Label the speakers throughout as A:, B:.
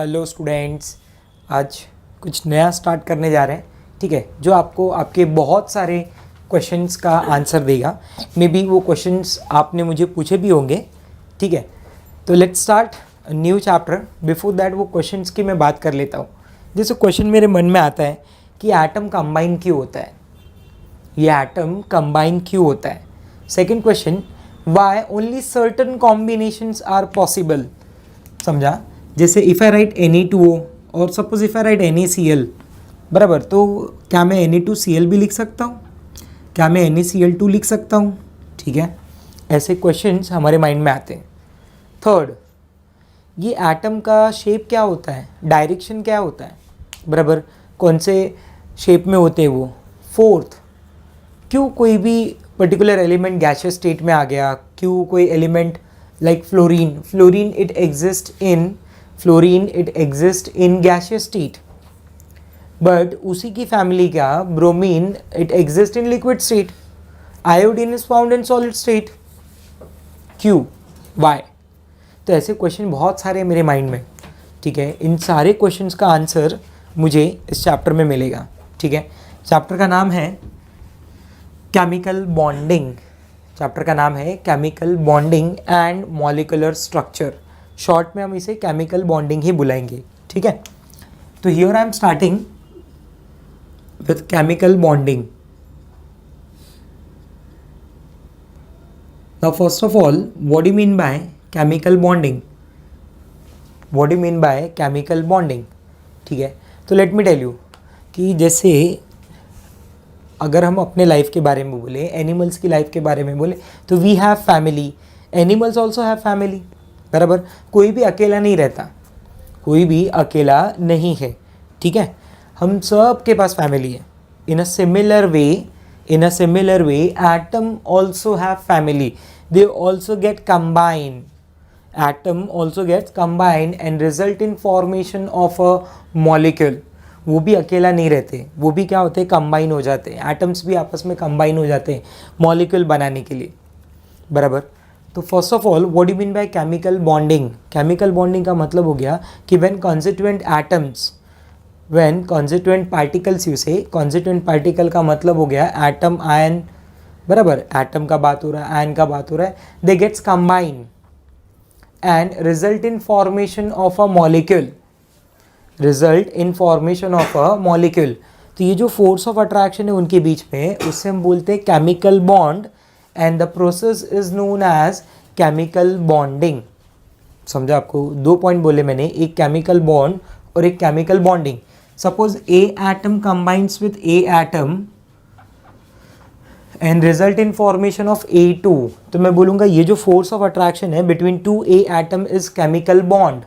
A: Hello students. आज कुछ नया स्टार्ट करने जा रहे हैं, ठीक है, जो आपको आपके बहुत सारे क्वेश्चंस का आंसर देगा। मे बी वो क्वेश्चंस आपने मुझे पूछे भी होंगे, ठीक है। तो let's start new chapter. Before that वो क्वेश्चंस की मैं बात कर लेता हूँ। जैसे क्वेश्चन मेरे मन में आता है कि एटम कंबाइन क्यों होता है, ये एटम कंबाइन क्यों होता है। Second question, why only certain combinations are possible. समझा, जैसे इफ़ आई राइट Na2O और suppose if I write NaCl बराबर, तो क्या मैं Na2Cl भी लिख सकता हूँ, क्या मैं NaCl2 लिख सकता हूँ, ठीक है। ऐसे क्वेश्चंस हमारे माइंड में आते हैं। थर्ड, ये एटम का शेप क्या होता है, डायरेक्शन क्या होता है, बराबर, कौन से शेप में होते हैं वो। फोर्थ, क्यों कोई भी पर्टिकुलर एलिमेंट गैसियस स्टेट में आ गया, क्यों कोई element like fluorine it exist in gaseous state, but उसी की फैमिली का bromine it exist in liquid state, iodine is found in solid state, क्यों, वाई। तो ऐसे क्वेश्चन बहुत सारे हैं मेरे माइंड में, ठीक है। इन सारे क्वेश्चंस का आंसर मुझे इस चैप्टर में मिलेगा, ठीक है। चैप्टर का नाम है केमिकल बॉन्डिंग। चैप्टर का नाम है chemical bonding and molecular structure. Short में हम इसे केमिकल बॉन्डिंग ही बुलाएंगे, ठीक है। तो here I am starting with chemical bonding. Now first of all, what do you mean by chemical bonding, what do you mean by chemical bonding, ठीक है। तो लेट मी टेल यू कि जैसे अगर हम अपने लाइफ के बारे में बोले, एनिमल्स की लाइफ के बारे में बोले, तो we have family, animals also have family, बराबर। कोई भी अकेला नहीं रहता, कोई भी अकेला नहीं है, ठीक है। हम सब के पास फैमिली है। In a similar way atom also have family, they also get combine, atom also gets combine and result in formation of a molecule. वो भी अकेला नहीं रहते, वो भी क्या होते हैं, कंबाइन हो जाते हैं। एटम्स भी आपस में कंबाइन हो जाते हैं मॉलिक्यूल बनाने के लिए, बराबर। तो first of all, what do mean by chemical bonding. Chemical bonding का मतलब हो गया कि व्हेन कॉन्स्टिट्यूएंट पार्टिकल्स, यू से कॉन्स्टिट्यूएंट पार्टिकल का मतलब हो गया एटम, आयन, बराबर। एटम का बात हो रहा है, आयन का बात हो रहा है, they gets combine and result in formation of a molecule, तो ये जो फोर्स ऑफ अट्रैक्शन है उनके बीच में, उससे हम बोलते हैं chemical bond, and the process is known as chemical bonding. समझा, आपको दो पॉइंट बोले मैंने, एक केमिकल बॉन्ड और एक chemical bonding. Suppose A atom combines with A atom and result in formation of A2, तो मैं बोलूँगा ये जो फोर्स ऑफ अट्रैक्शन है between two A atom is chemical bond.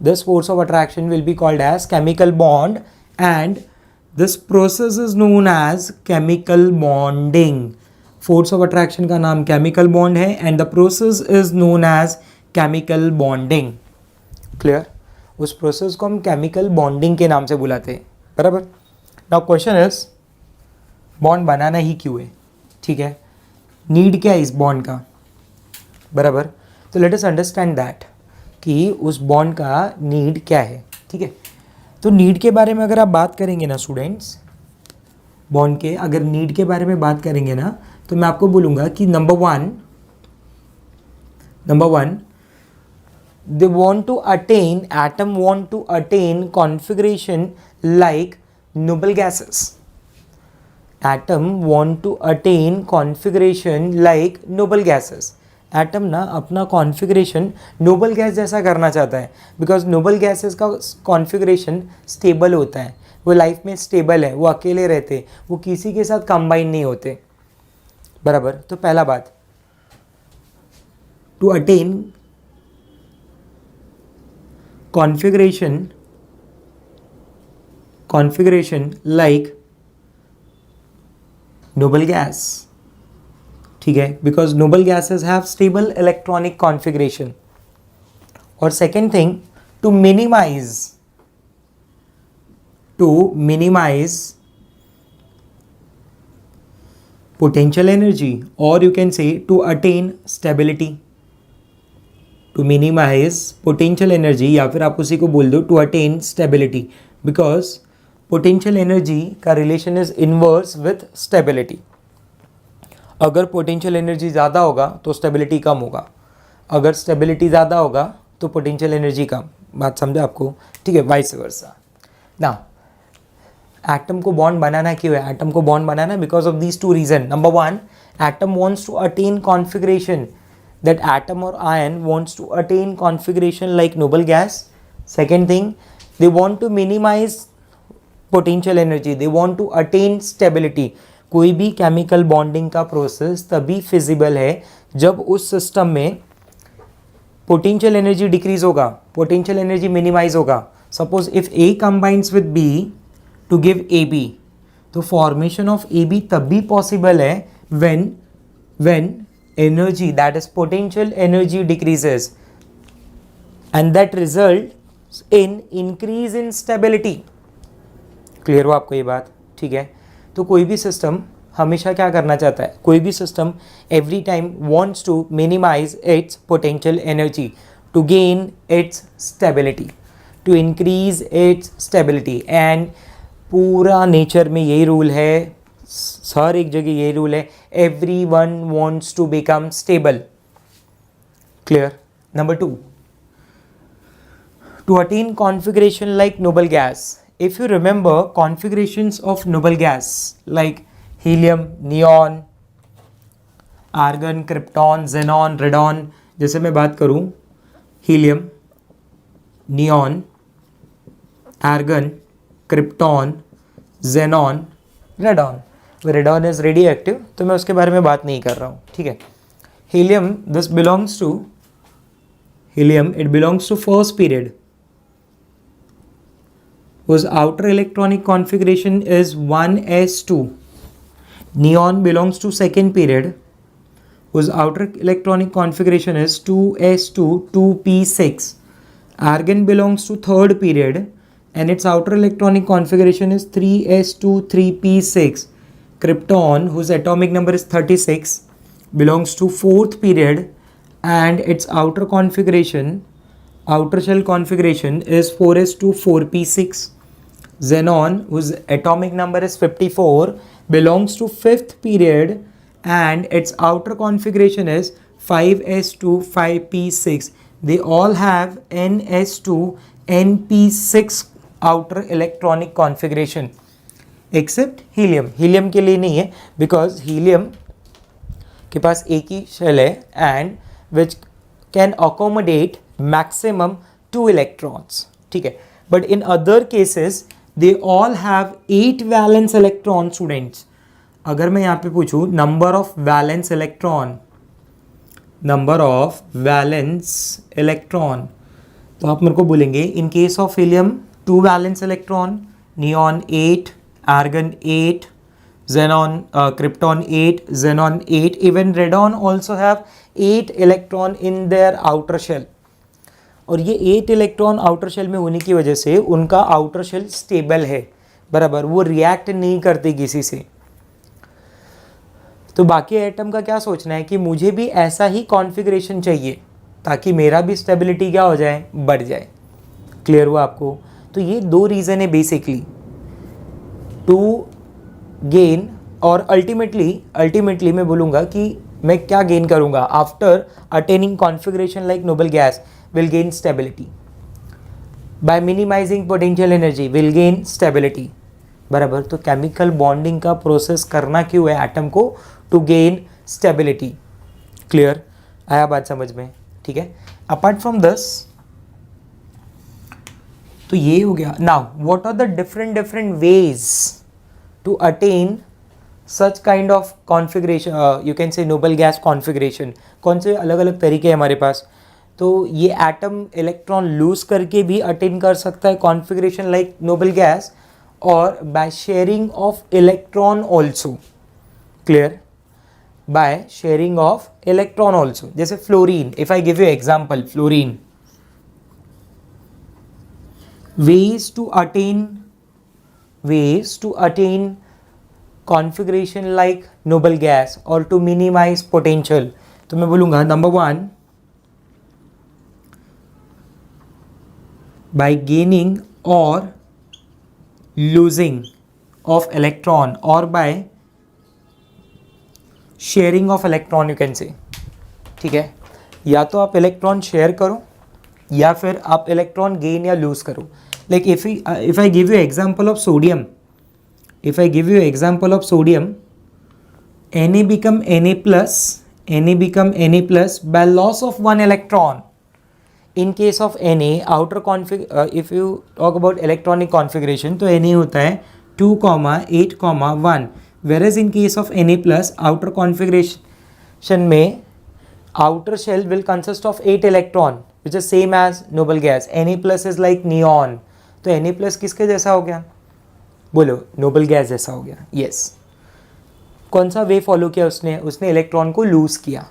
A: This force of attraction will be called as chemical bond, and this process is known as chemical bonding. Force of attraction का नाम chemical bond है and the process is known as chemical bonding. Clear? उस process को हम chemical bonding के नाम से बुलाते हैं, बराबर। Now question is, bond बनाना ही क्यों है, ठीक है, need क्या है इस bond का, बराबर। तो let us understand that कि उस बॉन्ड का नीड क्या है, ठीक है। तो नीड के बारे में अगर आप बात करेंगे ना स्टूडेंट्स, बॉन्ड के अगर नीड के बारे में बात करेंगे ना, तो मैं आपको बोलूँगा कि number one they want to attain, atom want to attain configuration like noble gases, atom want to attain configuration like noble gases. Atom ना अपना कॉन्फ़िगरेशन नोबल गैस जैसा करना चाहता है, बिकॉज नोबल गैसेस का कॉन्फ़िगरेशन स्टेबल होता है, वो लाइफ में स्टेबल है, वो अकेले रहते, वो किसी के साथ कंबाइन नहीं होते, बराबर। तो पहला बात, to attain configuration like noble gas, ठीक है, because noble gases have stable electronic configuration. और second thing, to minimize potential energy, or you can say to attain stability, to minimize potential energy, या फिर आप उसी को बोल दो to attain stability, because potential energy का relation is inverse with stability. अगर पोटेंशियल एनर्जी ज़्यादा होगा तो स्टेबिलिटी कम होगा, अगर स्टेबिलिटी ज़्यादा होगा तो पोटेंशियल एनर्जी कम। बात समझे आपको? ठीक है, वाइस वर्सा। ना एटम को बॉन्ड बनाना क्यों है? एटम को बॉन्ड बनाना because of these two reason. Number one, atom wants to attain configuration, that atom और ion wants to attain configuration like noble gas. Second thing, they want to minimize potential energy, they want to attain stability. कोई भी chemical bonding का process तभी feasible है जब उस system में potential energy decrease होगा, पोटेंशियल एनर्जी मिनिमाइज होगा। Suppose if A combines with B to give A B, तो फॉर्मेशन ऑफ ए बी तब भी पॉसिबल है when energy, that is potential energy, decreases, and that results in increase in stability। Clear हो आपको ये बात? ठीक है, तो कोई भी सिस्टम हमेशा क्या करना चाहता है? कोई भी system every time wants to minimize its potential energy to gain its stability, to increase its stability. And पूरा नेचर में यही रूल है, हर एक जगह यही रूल है, every one wants to become stable. Clear? Number two, to attain configuration like noble gas. If you remember configurations of noble gas like helium, neon, argon, krypton, xenon, radon, जैसे मैं बात करूँ helium, neon, argon, krypton, xenon, radon। radon is radioactive, तो मैं उसके बारे में बात नहीं कर रहा हूँ, ठीक है। helium, this belongs to helium, it belongs to first period, whose outer electronic configuration is 1s2. Neon belongs to second period, whose outer electronic configuration is 2s2 2p6. Argon belongs to third period and its outer electronic configuration is 3s2 3p6. Krypton, whose atomic number is 36, belongs to fourth period and its outer shell configuration is 4s2 4p6. Xenon, whose atomic number is 54, belongs to fifth period and its outer configuration is 5s2 5p6. They all have ns2 np6 outer electronic configuration except helium। helium के लिए नहीं है because helium के पास एक ही shell है and which can accommodate maximum 2 electrons, ठीक है। but in other cases they all have 8 valence electron students। अगर मैं यहाँ पे पूछूँ number of valence electron, तो आप मेरे को बोलेंगे in case of helium 2 valence electron, neon 8, argon 8, xenon krypton 8, xenon 8, even radon also have 8 electron in their outer shell। और ये 8 इलेक्ट्रॉन आउटर शेल में होने की वजह से उनका आउटर शेल स्टेबल है, बराबर, वो रिएक्ट नहीं करती किसी से। तो बाकी एटम का क्या सोचना है कि मुझे भी ऐसा ही कॉन्फ़िगरेशन चाहिए ताकि मेरा भी स्टेबिलिटी क्या हो जाए, बढ़ जाए। क्लियर हुआ आपको? तो ये दो रीज़न है बेसिकली, टू गेन, और अल्टीमेटली मैं बोलूँगा कि मैं क्या गेन करूँगा after attaining configuration like noble gas, will gain stability by minimizing potential energy, will gain stability, बराबर। तो केमिकल बॉन्डिंग का प्रोसेस करना क्यों है एटम को? To gain stability. क्लियर? आया बात समझ में? ठीक है। अपार्ट फ्रॉम दिस, तो ये हो गया। Now what are the different ways to attain such kind of configuration, you can say noble gas configuration. कौन से अलग अलग तरीके हैं हमारे पास? तो ये एटम इलेक्ट्रॉन लूज करके भी अटेन कर सकता है कॉन्फ़िगरेशन लाइक नोबल गैस, और by sharing of electron also. Clear? By sharing of electron also. जैसे fluorine, if I give you example, fluorine, ways to attain configuration like noble gas or to minimize potential। तो मैं बोलूँगा number one, by gaining or losing of electron or by sharing of electron you can say. ठीक है, या तो आप electron share करो या फिर आप इलेक्ट्रॉन गेन या लूज करो. Like if I give you example of sodium, if I give you example of sodium, Na become Na plus by loss of one electron. In case of Na, outer if you talk about electronic configuration, तो Na होता है 2, 8, 1. Whereas in case of Na plus, outer configuration में outer shell will consist of 8 electron, which is same as noble gas. Na plus is like neon. तो Na plus किसके जैसा हो गया? बोलो, नोबल गैस जैसा हो गया. Yes. कौन सा वे फॉलो किया उसने इलेक्ट्रॉन को लूज किया.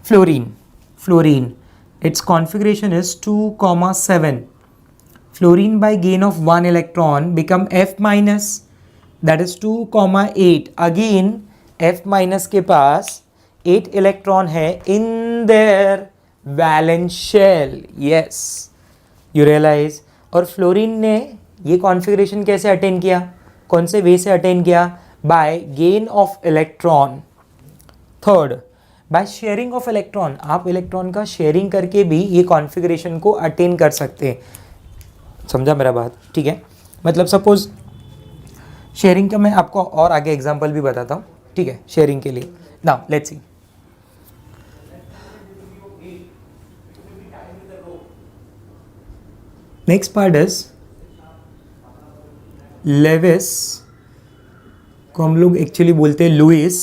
A: Fluorine its configuration is 2, 7. Fluorine by gain of 1 electron become F minus, that is 2, 8. Again F minus के पास 8 इलेक्ट्रॉन है in their valence shell. Yes, you realize. और फ्लोरीन ने ये कॉन्फ़िगरेशन कैसे अटेन किया, कौन से वे से अटेन किया? By gain of electron. Third, by sharing of electron. आप इलेक्ट्रॉन का शेयरिंग करके भी ये कॉन्फ़िगरेशन को अटेन कर सकते हैं. समझा मेरा बात? ठीक है, मतलब सपोज शेयरिंग का मैं आपको और आगे एग्जांपल भी बताता हूँ. ठीक है, शेयरिंग के लिए. Now let's see. Next part is Lewis, को हम लोग एक्चुअली बोलते हैं लुइस.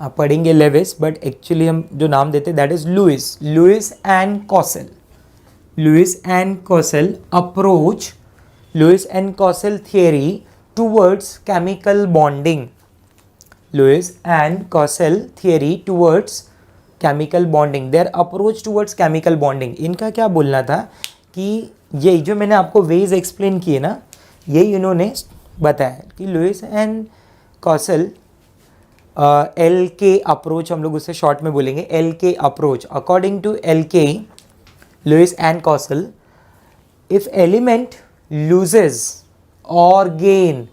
A: आप पढ़ेंगे लेविस, बट एक्चुअली हम जो नाम देते हैं that is Lewis and Kossel. Lewis and Kossel approach, Lewis and Kossel theory towards chemical bonding. Lewis and Kossel theory towards chemical bonding, their approach towards chemical bonding. इनका क्या बोलना था कि ये जो मैंने आपको वेज एक्सप्लेन किए ना, यही इन्होंने बताया कि Lewis and Kossel L K approach, हम लोग उससे शॉर्ट में बोलेंगे L K approach. According to L K, Lewis and Kossel, if element loses और गेन,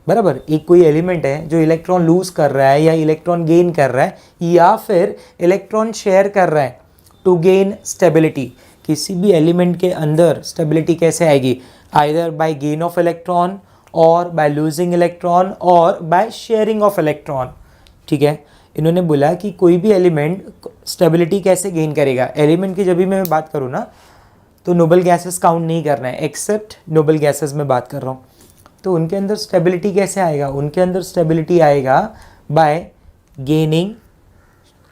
A: बराबर, एक कोई एलिमेंट है जो इलेक्ट्रॉन लूज कर रहा है या इलेक्ट्रॉन गेन कर रहा है या फिर इलेक्ट्रॉन शेयर कर रहा है टू गेन स्टेबिलिटी. किसी भी एलिमेंट के अंदर स्टेबिलिटी कैसे आएगी? Either bye gain of electron और बाय लूजिंग इलेक्ट्रॉन और बाय शेयरिंग ऑफ इलेक्ट्रॉन. ठीक है, इन्होंने बोला कि कोई भी एलिमेंट स्टेबिलिटी कैसे गेन करेगा. एलिमेंट की जब भी मैं बात करूँ ना, तो नोबल गैसेस काउंट नहीं करना है, एक्सेप्ट नोबल गैसेस में बात कर रहा हूँ. तो उनके अंदर स्टेबिलिटी कैसे आएगा? उनके अंदर स्टेबिलिटी आएगा बाय गेनिंग,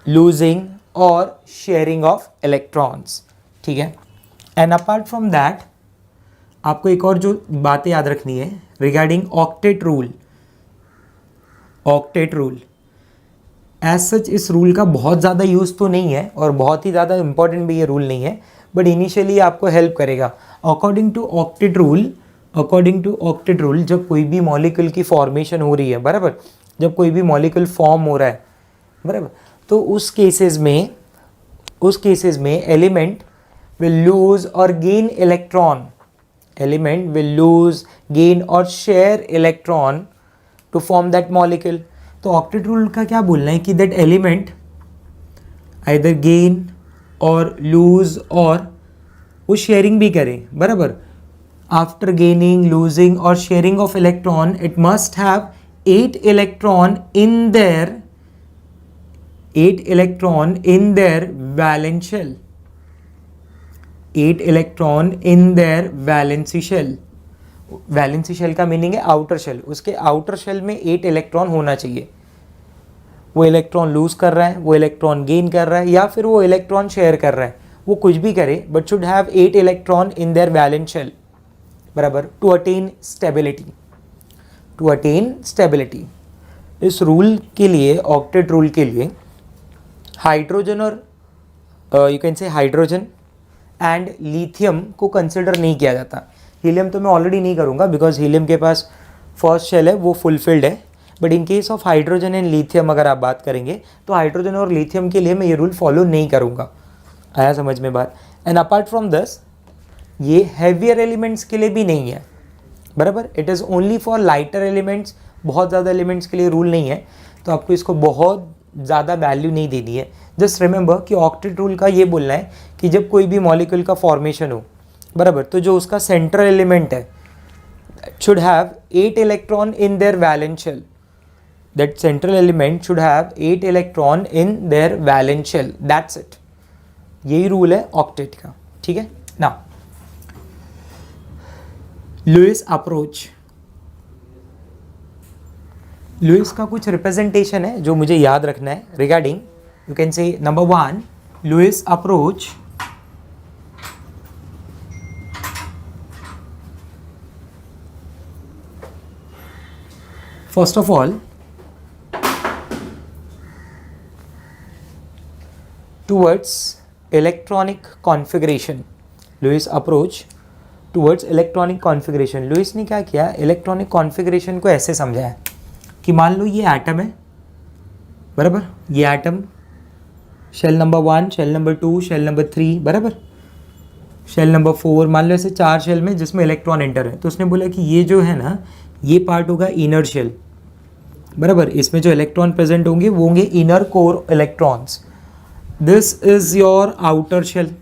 A: लूजिंग और शेयरिंग ऑफ इलेक्ट्रॉन्स. ठीक है, एंड अपार्ट फ्रॉम दैट आपको एक और जो बातें याद रखनी है regarding octet rule. Octet rule as such इस रूल का बहुत ज़्यादा यूज़ तो नहीं है और बहुत ही ज़्यादा इंपॉर्टेंट भी ये रूल नहीं है, बट इनिशियली आपको हेल्प करेगा. अकॉर्डिंग टू ऑक्टेट रूल, जब कोई भी मॉलिक्यूल की फॉर्मेशन हो रही है, बराबर, जब कोई भी मॉलिक्यूल फॉर्म हो रहा है, बराबर, तो उस केसेस में element will lose or gain electron. Element will lose, gain or share electron to form that molecule. तो octet rule का क्या बोलना है कि that element either gain or lose or वो sharing भी करे, बराबर. After gaining, losing or sharing of electron, it must have 8 electron in their valence shell. 8 electron in their valency shell. Valency shell का मीनिंग है outer shell. उसके outer shell में 8 electron होना चाहिए. वो इलेक्ट्रॉन लूज कर रहा है, वो इलेक्ट्रॉन गेन कर रहा है या फिर वो इलेक्ट्रॉन शेयर कर रहा है, वो कुछ भी करे, but should have 8 electron in their valence shell, बराबर, टू अटेन स्टेबिलिटी. इस रूल के लिए, ऑक्टेट रूल के लिए, हाइड्रोजन और you can say hydrogen and lithium को कंसिडर नहीं किया जाता. हीलियम तो मैं ऑलरेडी नहीं करूँगा बिकॉज हीलियम के पास फर्स्ट शेल है, वो फुलफिल्ड है. But in case of hydrogen and lithium अगर आप बात करेंगे तो हाइड्रोजन और लिथियम के लिए मैं ये रूल फॉलो नहीं करूँगा. आया समझ में बात? एंड अपार्ट फ्रॉम दिस ये हैवियर एलिमेंट्स के लिए भी नहीं है, बराबर। It is only for lighter elements, बहुत ज़्यादा एलिमेंट्स के लिए रूल नहीं है, तो आपको इसको बहुत ज़्यादा वैल्यू नहीं देनी है। जस्ट रिमेंबर कि ऑक्टेट रूल का ये बोलना है कि जब कोई भी मॉलिक्यूल का फॉर्मेशन हो, बराबर, तो जो उसका सेंट्रल एलिमेंट है should have 8 electron in their valence shell. That central element should have 8 electron in their valence shell. That's it. यही रूल है ऑक्टेट का, ठीक है ना। लुईस अप्रोच, लुईस का कुछ रिप्रेजेंटेशन है जो मुझे याद रखना है regarding, you can say number 1 Lewis approach. First of all, towards electronic configuration, Lewis approach towards electronic configuration. Lewis ने क्या किया, इलेक्ट्रॉनिक कॉन्फ़िगरेशन को ऐसे समझाया कि मान लो ये एटम है, बराबर, ये atom shell number 1, shell number 2, shell number 3, बराबर, शेल नंबर 4, मान लो ऐसे 4 शेल में जिसमें इलेक्ट्रॉन एंटर है। तो उसने बोला कि ये जो है ना, ये पार्ट होगा इनर शेल, बराबर, इसमें जो इलेक्ट्रॉन प्रेजेंट होंगे वो होंगे inner core electrons. This is your outer shell,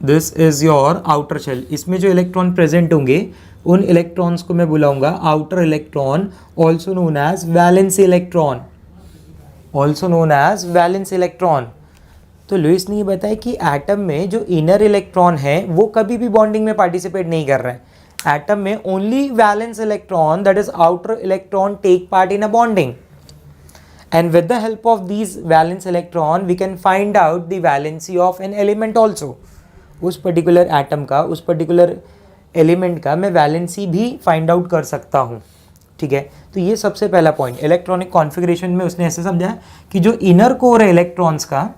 A: this is your outer shell. इसमें जो इलेक्ट्रॉन प्रेजेंट होंगे उन इलेक्ट्रॉन्स को मैं बुलाऊंगा outer electron, also known as valence electron, also known as valence electron. तो लुईस ने ये बताया कि एटम में जो इनर इलेक्ट्रॉन है वो कभी भी बॉन्डिंग में पार्टिसिपेट नहीं कर रहे हैं। एटम में only valence electron, that is outer electron, take part in a bonding, and with the help of these valence electron we can find out the valency of an element also। उस particular atom का, उस particular element का मैं valency भी find out कर सकता हूँ, ठीक है। तो ये सबसे पहला पॉइंट इलेक्ट्रॉनिक कॉन्फ़िगरेशन में उसने ऐसे समझा कि जो इनर कोर है इलेक्ट्रॉन्स का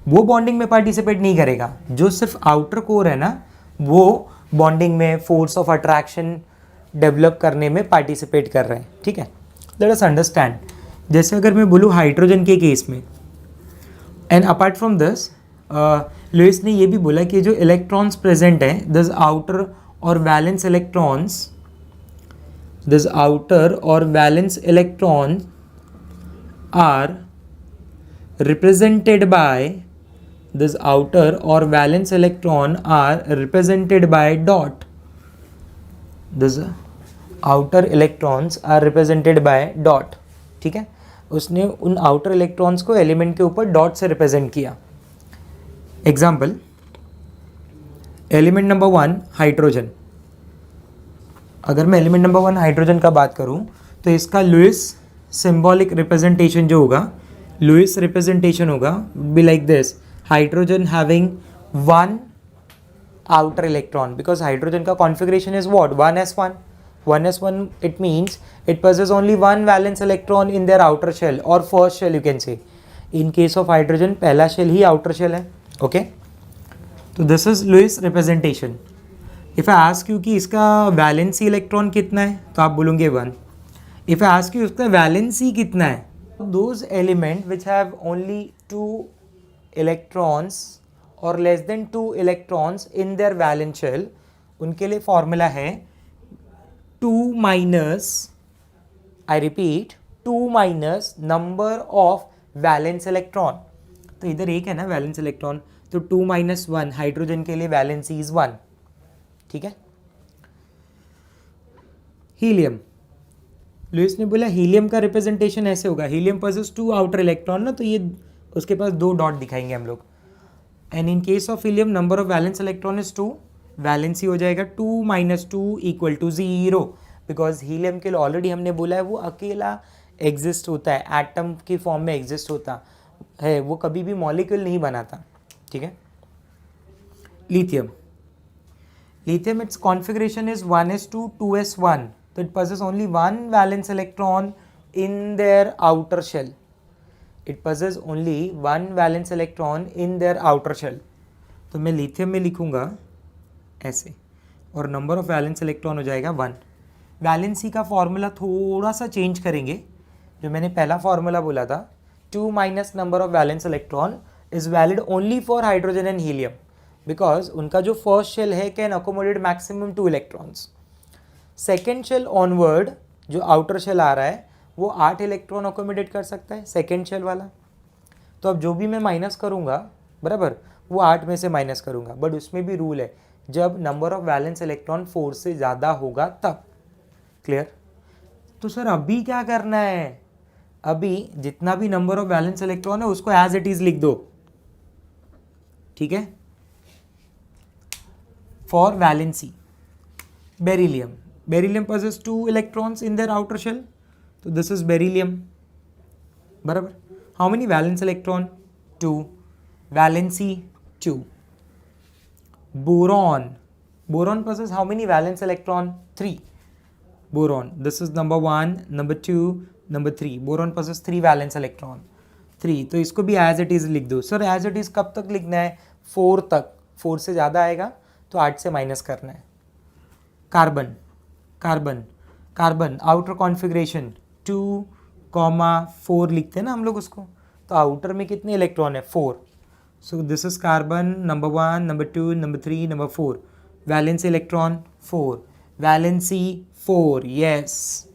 A: वो बॉन्डिंग में पार्टिसिपेट नहीं करेगा, जो सिर्फ आउटर कोर है ना वो बॉन्डिंग में फोर्स ऑफ अट्रैक्शन डेवलप करने में पार्टिसिपेट कर रहे हैं, ठीक है। लेट अस अंडरस्टैंड, जैसे अगर मैं बोलूँ हाइड्रोजन के केस में, and apart from this Lewis ने ये भी बोला कि जो इलेक्ट्रॉन्स प्रेजेंट हैं, दिस आउटर और वैलेंस इलेक्ट्रॉन्स, दिस आउटर और valence electron are represented by, this outer or valence electron are represented by dot, this outer electrons are represented by dot, ठीक है। उसने उन आउटर इलेक्ट्रॉन्स को element के ऊपर डॉट से रिप्रेजेंट किया। एग्जाम्पल, एलिमेंट नंबर 1 हाइड्रोजन, अगर मैं एलिमेंट नंबर 1 हाइड्रोजन का बात करूं तो इसका लुईस सिंबॉलिक रिप्रेजेंटेशन जो होगा, लुईस रिप्रेजेंटेशन होगा be like this, hydrogen having one outer electron, because hydrogen का configuration is what, 1s1, 1s1, it means it possesses only one valence electron in their outer shell or first shell, you can say। in case of hydrogen पहला shell ही outer shell है, okay। तो this is Lewis representation। if I ask you कि इसका valency electron कितना है तो आप बोलोगे 1। if I ask you इसका valency कितना है, those element which have only 2 electrons or less than 2 electrons in their valence shell, उनके लिए फॉर्मूला है 2 minus, I repeat 2 minus number of valence electron। तो इधर एक है ना वैलेंस इलेक्ट्रॉन, तो 2 minus 1, हाइड्रोजन के लिए वैलेंसी इज 1, ठीक है। हीलियम, लुईस ने बोला हीलियम का रिप्रेजेंटेशन ऐसे होगा, हीलियम पोजेस 2 आउटर इलेक्ट्रॉन ना, तो ये उसके पास 2 डॉट दिखाएंगे हम लोग। And in case of helium number of valence electron is 2, valency हो जाएगा 2 minus 2 equal to 0, because helium के लिए ऑलरेडी हमने बोला है वो अकेला एग्जिस्ट होता है, एटम की फॉर्म में एग्जिस्ट होता है, वो कभी भी मॉलिक्यूल नहीं बनाता, ठीक है। Lithium, lithium it's configuration is 1s2 2s1, तो it possesses only one valence electron in their outer shell, it possesses only one valence electron in their outer shell। तो मैं लिथियम में लिखूंगा ऐसे, और नंबर ऑफ वैलेंस इलेक्ट्रॉन हो जाएगा 1। Valency का फॉर्मूला थोड़ा सा चेंज करेंगे, जो मैंने पहला फॉर्मूला बोला था 2 minus number of valence electron is valid only for hydrogen and helium, because उनका जो फर्स्ट शेल है can accommodate maximum 2 electrons. Second shell onward जो आउटर शेल आ रहा है वो 8 इलेक्ट्रॉन अकोमोडेट कर सकता है सेकेंड शेल वाला. तो अब जो भी मैं माइनस करूँगा बराबर वो 8 में से माइनस करूँगा, बट उसमें भी रूल है जब नंबर ऑफ वैलेंस इलेक्ट्रॉन 4 से ज़्यादा होगा तब. क्लियर. तो सर अभी क्या करना है, अभी जितना भी नंबर ऑफ वैलेंस इलेक्ट्रॉन है उसको एज इट इज लिख दो. ठीक है. For valency beryllium, beryllium possesses 2 electrons in their outer shell, so this is beryllium बराबर. how many valence electron? 2. valency 2. boron, boron possesses how many valence electron? 3. boron, this is number 1, number 2, number 3. boron possesses 3 valence electron. 3. तो इसको भी as it is लिख दो. Sir as it is कब तक लिखना है? 4 तक. 4 से ज़्यादा आएगा तो 8 से माइनस करना है. Carbon, carbon, carbon outer configuration 2,4 लिखते हैं ना हम लोग उसको. तो आउटर में कितने इलेक्ट्रॉन है? 4. So this is carbon number 1, number 2, number 3, number 4. Valence electron 4. Valency 4. Yes.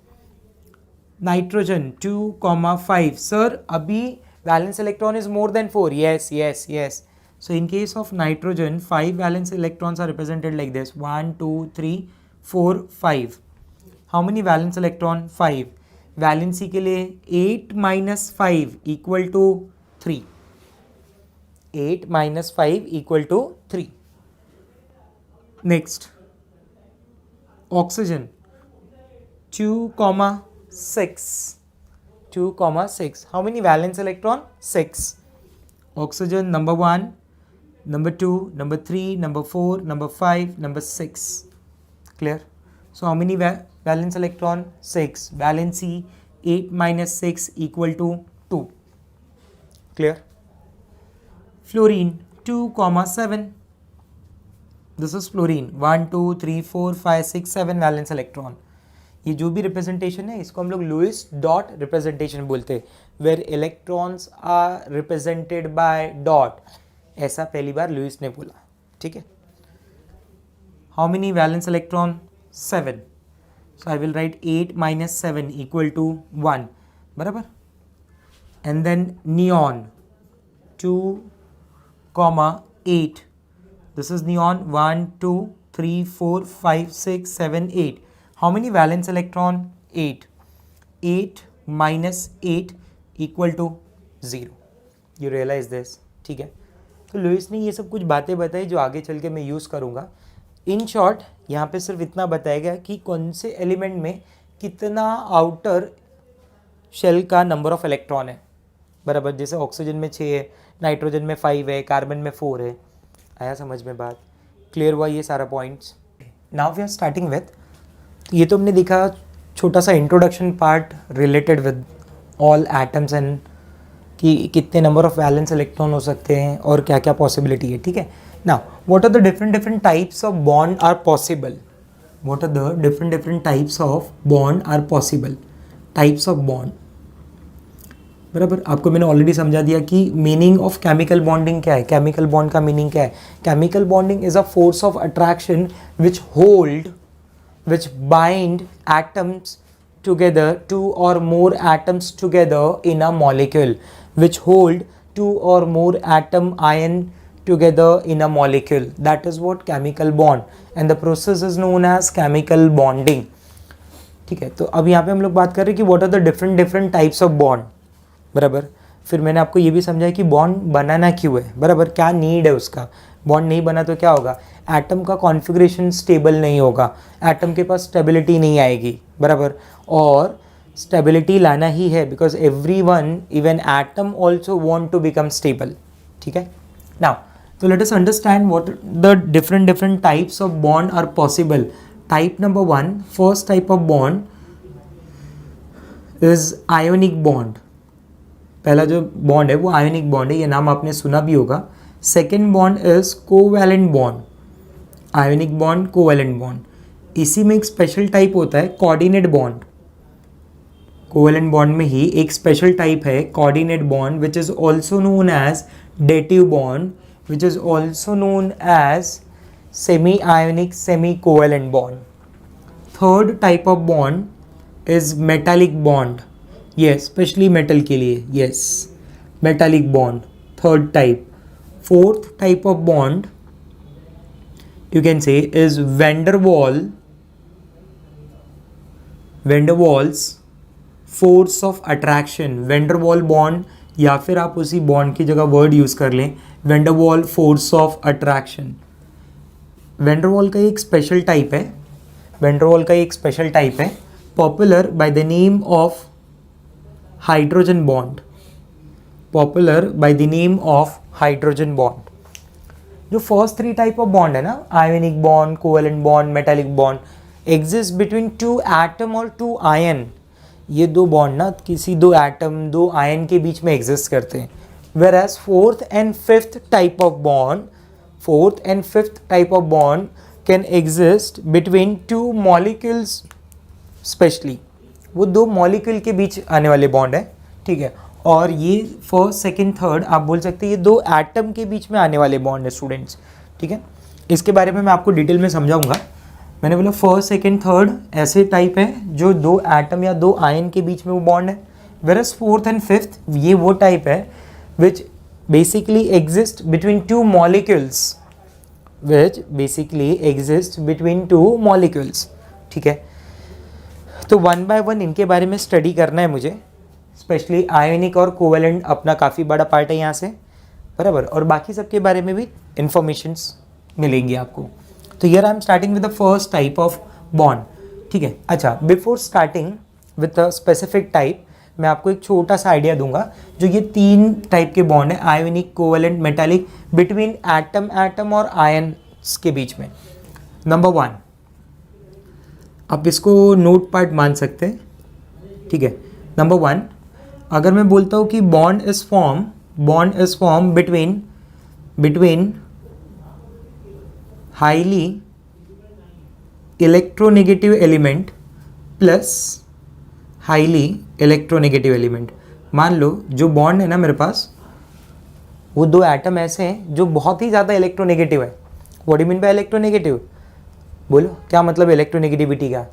A: Nitrogen 2,5. Sir अभी valence electron is more than 4. Yes yes yes. So in case of nitrogen, 5 valence electrons are represented like this: 1, 2, 3, 4, 5. How many valence electron? 5. Valency के लिए 8 minus 5 equal to 3. 8 minus 5 equal to 3. Next, oxygen 2,6. 2,6. How many valence electron? 6. Oxygen number 1, number 2, number 3, number 4, number 5, number 6. Clear? So how many valence electron? 6. Valency 8 minus 6 equal to 2. Clear? Fluorine 2,7. This is fluorine. 1, 2, 3, 4, 5, 6, 7 valence electron. ये जो भी representation है इसको हम लोग Lewis dot representation बोलते हैं, where electrons are represented by dot. ऐसा पहली बार लुईस ने बोला. ठीक है. How many valence electron? 7. So I will write 8 minus 7 equal to 1 बराबर. And then neon 2,8. This is neon 1, 2, 3, 4, 5, 6, 7, 8. How many valence electron? 8. 8 minus 8 equal to 0. You realize this? ठीक है. तो लुईस ने ये सब कुछ बातें बताई जो आगे चल के मैं यूज़ करूँगा. इन शॉर्ट यहाँ पे सिर्फ इतना बताया गया कि कौन से एलिमेंट में कितना आउटर शेल का नंबर ऑफ इलेक्ट्रॉन है बराबर. जैसे ऑक्सीजन में 6 है, नाइट्रोजन में 5 है, कार्बन में 4 है. आया समझ में बात? क्लियर हुआ ये सारा points? Now we are starting with, ये तो हमने देखा छोटा सा introduction part related with all atoms and कि कितने नंबर ऑफ वैलेंस इलेक्ट्रॉन हो सकते हैं और क्या क्या पॉसिबिलिटी है. ठीक है. Now what are the different types of bond are possible? What are the different types of bond are possible? Types of bond बराबर. आपको मैंने ऑलरेडी समझा दिया कि मीनिंग ऑफ केमिकल बॉन्डिंग क्या है. केमिकल बॉन्ड का मीनिंग क्या है? Chemical bonding is a force of attraction which bind atoms together, 2 or more atoms together in a molecule, which hold 2 or more atom ion together in a molecule. That is what chemical bond, and the process is known as chemical bonding. ठीक है. तो अब यहाँ पे हम लोग बात कर रहे हैं कि what are the different types of bond बराबर. फिर मैंने आपको ये भी समझाया कि बॉन्ड बनाना क्यों है बराबर, क्या नीड है उसका. बॉन्ड नहीं बना तो क्या होगा? एटम का कॉन्फ़िगरेशन स्टेबल नहीं होगा, एटम के पास स्टेबिलिटी नहीं आएगी बराबर. और स्टेबिलिटी लाना ही है because everyone, even atom also want to become stable. ठीक है. नाउ तो let us understand what the different types of bond are possible. Type number 1, first type of bond is ionic bond. पहला जो bond है वो ionic bond है, ये नाम आपने सुना भी होगा. Second bond is covalent bond. Ionic bond, covalent bond. इसी में एक स्पेशल टाइप होता है कोऑर्डिनेट बॉन्ड. कोवैलेंट बॉन्ड में ही एक स्पेशल टाइप है coordinate bond which is also known as dative bond, which is also known as semi-ionic semi-covalent bond. Third type of bond is metallic bond. Yes, especially metal के लिए. Yes, metallic bond. Third type. Fourth type of bond you can say is van der Waals force of attraction. van der Waal bond, या फिर आप उसी bond की जगह word use कर लें van der Waal force of attraction. van der Waal का एक स्पेशल टाइप है. van der Waal का एक स्पेशल टाइप है popular by the name of hydrogen bond. Popular by the name of hydrogen bond. जो first three type of bond है ना, ionic bond, covalent bond, metallic bond, exist between to atom और two ion. ये दो bond ना किसी दो atom दो आयन के बीच में एग्जिस्ट करते हैं. Where as fourth and fifth type of bond can exist between two molecules. Specially वो दो मॉलिक्यूल के बीच आने वाले बॉन्ड है. ठीक है. और ये फर्स्ट सेकंड थर्ड आप बोल सकते हैं ये दो एटम के बीच में आने वाले बॉन्ड है स्टूडेंट्स. ठीक है. इसके बारे में मैं आपको डिटेल में समझाऊंगा. मैंने बोला फर्स्ट सेकंड थर्ड ऐसे टाइप है जो दो एटम या दो आयन के बीच में वो बॉन्ड है. वेरस फोर्थ एंड फिफ्थ ये वो टाइप है which basically exist between two molecules. ठीक है. तो वन बाय वन इनके बारे में स्टडी करना है मुझे. स्पेशली आयोनिक और कोवेलेंट अपना काफ़ी बड़ा पार्ट है यहाँ से, बराबर. और बाकी सब के बारे में भी इंफॉर्मेशंस मिलेंगी आपको. तो here I am starting with the first type of bond. ठीक है. अच्छा, before starting with the specific type मैं आपको एक छोटा सा आइडिया दूंगा. जो ये तीन टाइप के बॉन्ड है, ionic, covalent, metallic, between atom और आयन्स के बीच में. नंबर 1 आप इसको नोट पार्ट मान सकते हैं. ठीक है. नंबर 1 अगर मैं बोलता हूँ कि bond is form between highly electronegative element plus highly electronegative element. मान लो जो बॉन्ड है ना मेरे पास, वो दो एटम ऐसे हैं जो बहुत ही ज़्यादा इलेक्ट्रोनेगेटिव है. What do mean bye electronegative? बोलो क्या मतलब इलेक्ट्रोनेगेटिविटी का?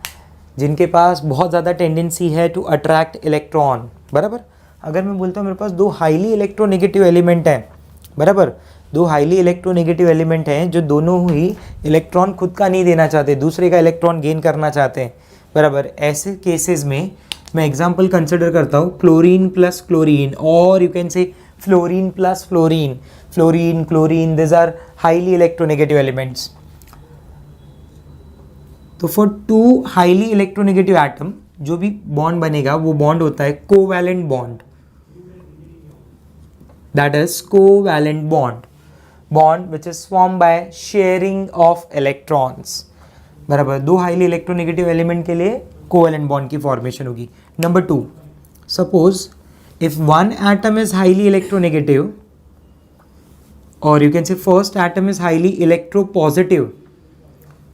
A: जिनके पास बहुत ज़्यादा टेंडेंसी है टू अट्रैक्ट इलेक्ट्रॉन. बराबर. अगर मैं बोलता हूँ मेरे पास दो हाईली इलेक्ट्रोनेगेटिव एलिमेंट हैं, बराबर, दो हाईली इलेक्ट्रोनेगेटिव एलिमेंट हैं जो दोनों ही इलेक्ट्रॉन खुद का नहीं देना चाहते, दूसरे का इलेक्ट्रॉन गेन करना चाहते हैं, बराबर. ऐसे केसेस में मैं एग्जांपल कंसिडर करता हूँ क्लोरीन प्लस क्लोरीन, और you can say fluorine plus fluorine. Fluorine, chlorine, this are highly electronegative elements. तो for two highly electronegative atom जो भी बॉन्ड बनेगा वो बॉन्ड होता है covalent bond. That is covalent bond which is form by sharing of electrons. बराबर. दो highly electronegative element के लिए कोवैलेंट बॉन्ड की फॉर्मेशन होगी. Number 2, suppose if one atom is highly electronegative और यू कैन से first atom is highly electropositive.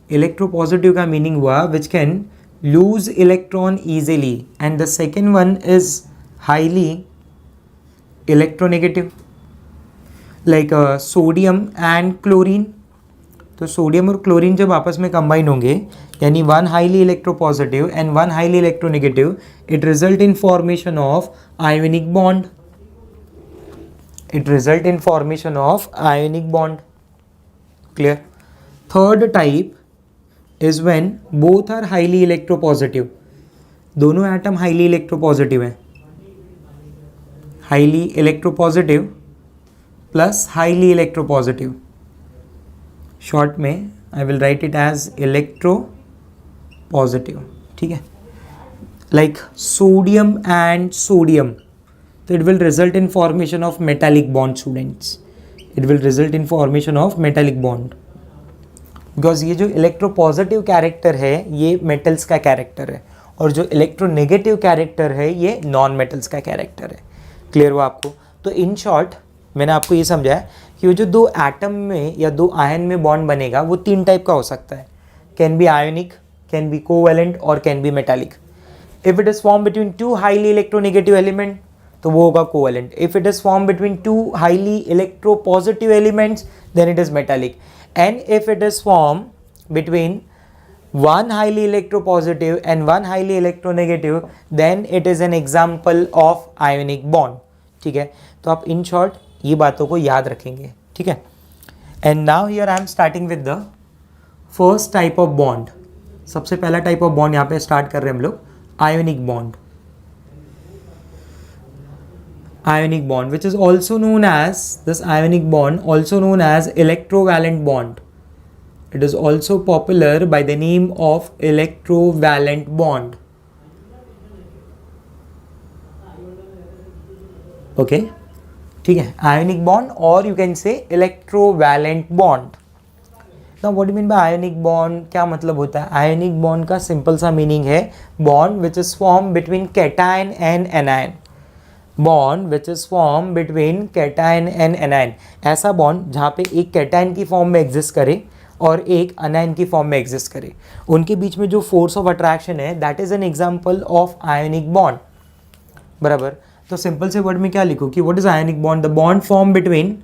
A: Electropositive का meaning हुआ which can lose electron easily, and the second one is highly electronegative like sodium and chlorine. तो sodium और chlorine जब आपस में combine होंगे, यानी one highly electropositive and one highly electronegative, it result in formation of ionic bond. Clear. Third type is when both are highly electropositive. दोनों atom highly electropositive हैं. Highly electropositive plus highly electropositive. Short में I will write it as electropositive. ठीक है. Like sodium and sodium, तो it will result in formation of metallic bond. Students, it will result in formation of metallic bond. Because ये जो electropositive character है ये metals का character है, और जो इलेक्ट्रोनेगेटिव कैरेक्टर है ये नॉन मेटल्स का कैरेक्टर है. क्लियर हुआ आपको? तो इन शॉर्ट मैंने आपको ये समझाया कि वो जो दो एटम में या दो आयन में बॉन्ड बनेगा वो तीन टाइप का हो सकता है. Can be ionic, can be covalent और can be metallic. If it is form between two highly electronegative element, तो वो होगा covalent. If it is form between two highly electropositive elements then it is metallic. And if it is form between one highly electropositive and one highly electronegative then it is an example of ionic bond. ठीक है, तो आप in short ये बातों को याद रखेंगे. ठीक है, and now here I am starting with the first type of bond. सबसे पहला type of bond यहाँ पे start कर रहे हैं हम लोग, ionic bond. Ionic bond which is also known as, this ionic bond also known as electrovalent bond. It is also popular by the name of electrovalent bond. Okay, ठीक है, ionic bond or you can say electrovalent bond. Now what do you mean by ionic bond? क्या मतलब होता है? Ionic bond का simple सा meaning है bond which is formed between cation and anion. Bond which is formed between cation and anion. ऐसा bond जहाँ पे एक cation की form में exist करे और एक अनायन की फॉर्म में एग्जिस्ट करे, उनके बीच में जो फोर्स ऑफ अट्रैक्शन है that is an example of ionic bond. बराबर, तो सिंपल से वर्ड में क्या लिखो कि what is ionic bond? The bond form between,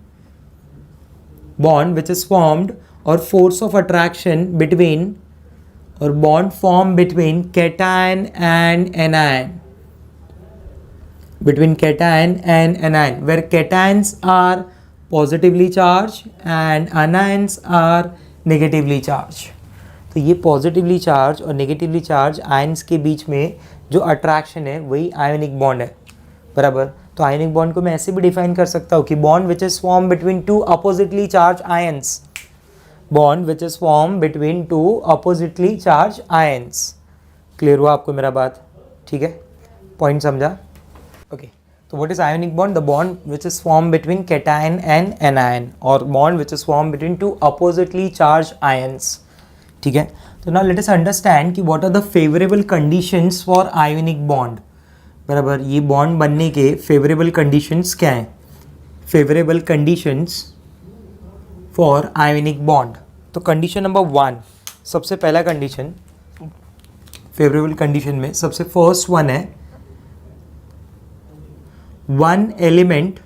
A: bond which is formed और फोर्स ऑफ अट्रैक्शन बिटवीन, और bond form between cation and anion, between cation and anion, where cations are positively charged and anions are negatively charged. तो ये positively charge और negatively charge ions के बीच में जो attraction है वही आयोनिक बॉन्ड है. बराबर, तो आयोनिक बॉन्ड को मैं ऐसे भी डिफाइन कर सकता हूँ कि bond which is form between to oppositely charge ions. Bond which is form between to oppositely charge ions. Clear हुआ आपको मेरा बात? ठीक है, पॉइंट समझा? Okay, so what is ionic bond? The bond which is formed between cation and anion, or bond which is formed between two oppositely charged ions. ठीक है, तो now let us understand कि what are the favorable conditions for ionic bond. बराबर, ये bond बनने के favorable conditions क्या हैं? Favorable conditions for ionic bond. तो condition number 1, सबसे पहला condition favorable condition में सबसे first one है one element,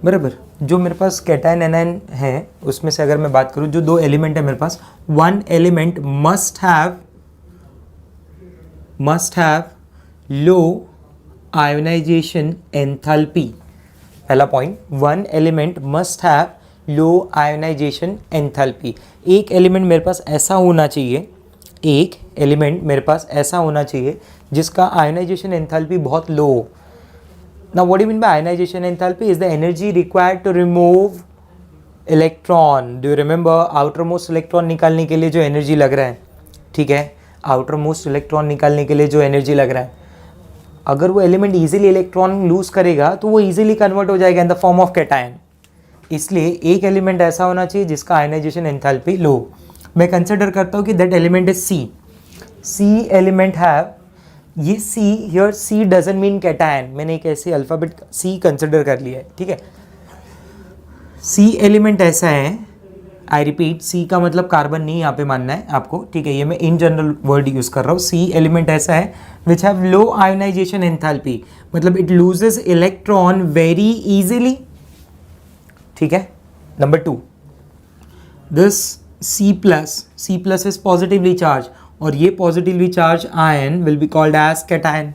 A: बराबर, जो मेरे पास कैटायन एनायन है उसमें से अगर मैं बात करूं, जो दो एलिमेंट है मेरे पास, one element must have low ionization enthalpy. पहला point, one element must have low ionization enthalpy. एक एलिमेंट मेरे पास ऐसा होना चाहिए, एक एलिमेंट मेरे पास ऐसा होना चाहिए जिसका आयोनाइजेशन एंथैल्पी बहुत लो हो. Now what do you mean by ionization enthalpy? Is the energy required to remove electron. Do you remember outermost electron निकालने के लिए जो एनर्जी लग रहा है? ठीक है, आउटर मोस्ट इलेक्ट्रॉन निकालने के लिए जो एनर्जी लग रहा है, अगर वो एलिमेंट ईजिली इलेक्ट्रॉन लूज करेगा तो वो ईजिली कन्वर्ट हो जाएगा इन द फॉर्म ऑफ कैटायन. इसलिए एक एलिमेंट ऐसा होना चाहिए जिसका आयोनाइजेशन एंथैल्पी लो. मैं कंसिडर करता हूँ कि that element is C. C element have, ये C here, C doesn't mean cation, मैंने एक ऐसे अल्फ़ाबेट सी कंसिडर कर लिया है. ठीक है, सी एलिमेंट ऐसा है, आई रिपीट, सी का मतलब कार्बन नहीं यहाँ पे मानना है आपको. ठीक है, ये मैं इन जनरल वर्ड यूज़ कर रहा हूँ. सी एलिमेंट ऐसा है which have low ionisation enthalpy, मतलब it loses electron very easily. ठीक है, number 2, this C plus is positively charged और ये positively charged ion will be called as cation.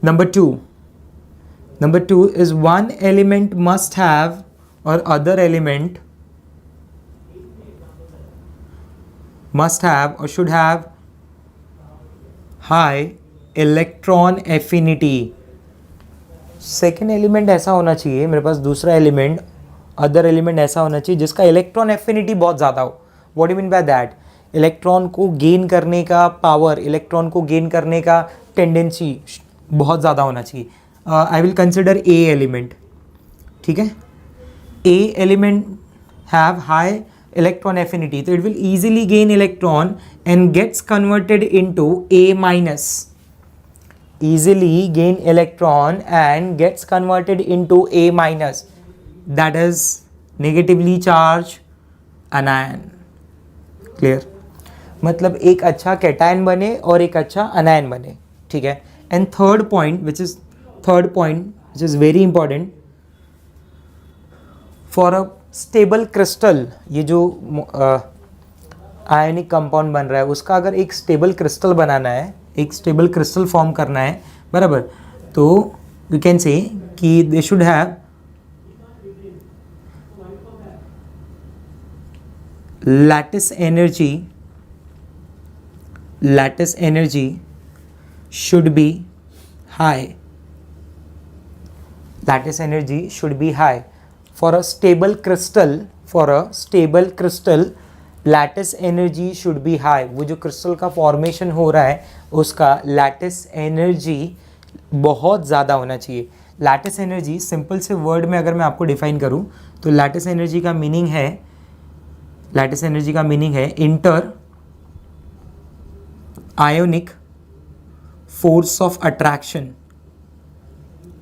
A: Number 2 is one element must have, or other element must have or should have high electron affinity. Second element ऐसा होना चाहिए मेरे पास, दूसरा element, other element ऐसा होना चाहिए जिसका इलेक्ट्रॉन एफिनिटी बहुत ज़्यादा हो. What do mean by that? Electron को गेन करने का पावर, इलेक्ट्रॉन को गेन करने का टेंडेंसी बहुत ज़्यादा होना चाहिए. I will consider A element. ठीक है, A element have high electron affinity, तो it will easily gain electron and gets converted into A minus. easily gain electron and gets converted into A minus, that is negatively charged anion. Clear? मतलब एक अच्छा cation बने और एक अच्छा अनायन बने. ठीक है. And third point which is very important for a stable crystal, ये जो आयनिक कंपाउंड बन रहा है उसका अगर एक स्टेबल क्रिस्टल बनाना है, एक स्टेबल क्रिस्टल फॉर्म करना है, बराबर, तो यू कैन से कि they should have lattice energy should be high. Lattice energy should be high for a stable crystal. Lattice energy should be high. वो जो क्रिस्टल का फॉर्मेशन हो रहा है उसका लैटिस एनर्जी बहुत ज़्यादा होना चाहिए. लैटिस एनर्जी सिंपल से वर्ड में अगर मैं आपको डिफाइन करूँ तो लैटिस एनर्जी का मीनिंग है inter ionic force of attraction,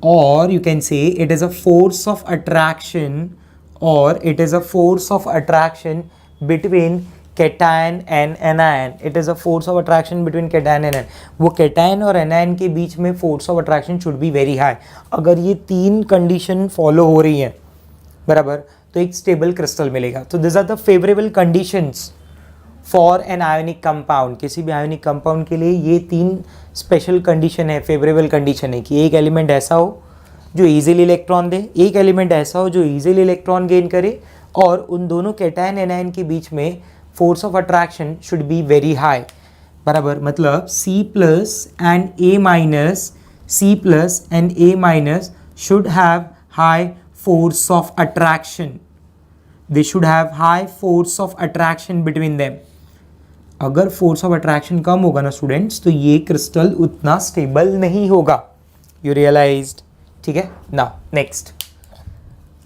A: और you can say it is a force of attraction between cation and anion. It is a force of attraction between cation and anion. वो cation और anion के बीच में force of attraction should be very high. अगर ये तीन condition follow हो रही हैं, बराबर, तो एक स्टेबल क्रिस्टल मिलेगा. तो this are the favourable conditions for an ionic compound. किसी भी आयोनिक कंपाउंड के लिए ये तीन स्पेशल कंडीशन है, फेवरेबल कंडीशन है कि एक एलिमेंट ऐसा हो जो इजीली इलेक्ट्रॉन दे, एक एलिमेंट ऐसा हो जो इजीली इलेक्ट्रॉन गेन करे, और उन दोनों कैटायन एनायन के बीच में force of attraction should be very high. बराबर, मतलब C plus and A minus should have high force of attraction. They should have high force of attraction between them. अगर फोर्स ऑफ अट्रैक्शन कम होगा ना students, तो ये crystal उतना stable नहीं होगा. You realized? ठीक है. नाउ नेक्स्ट,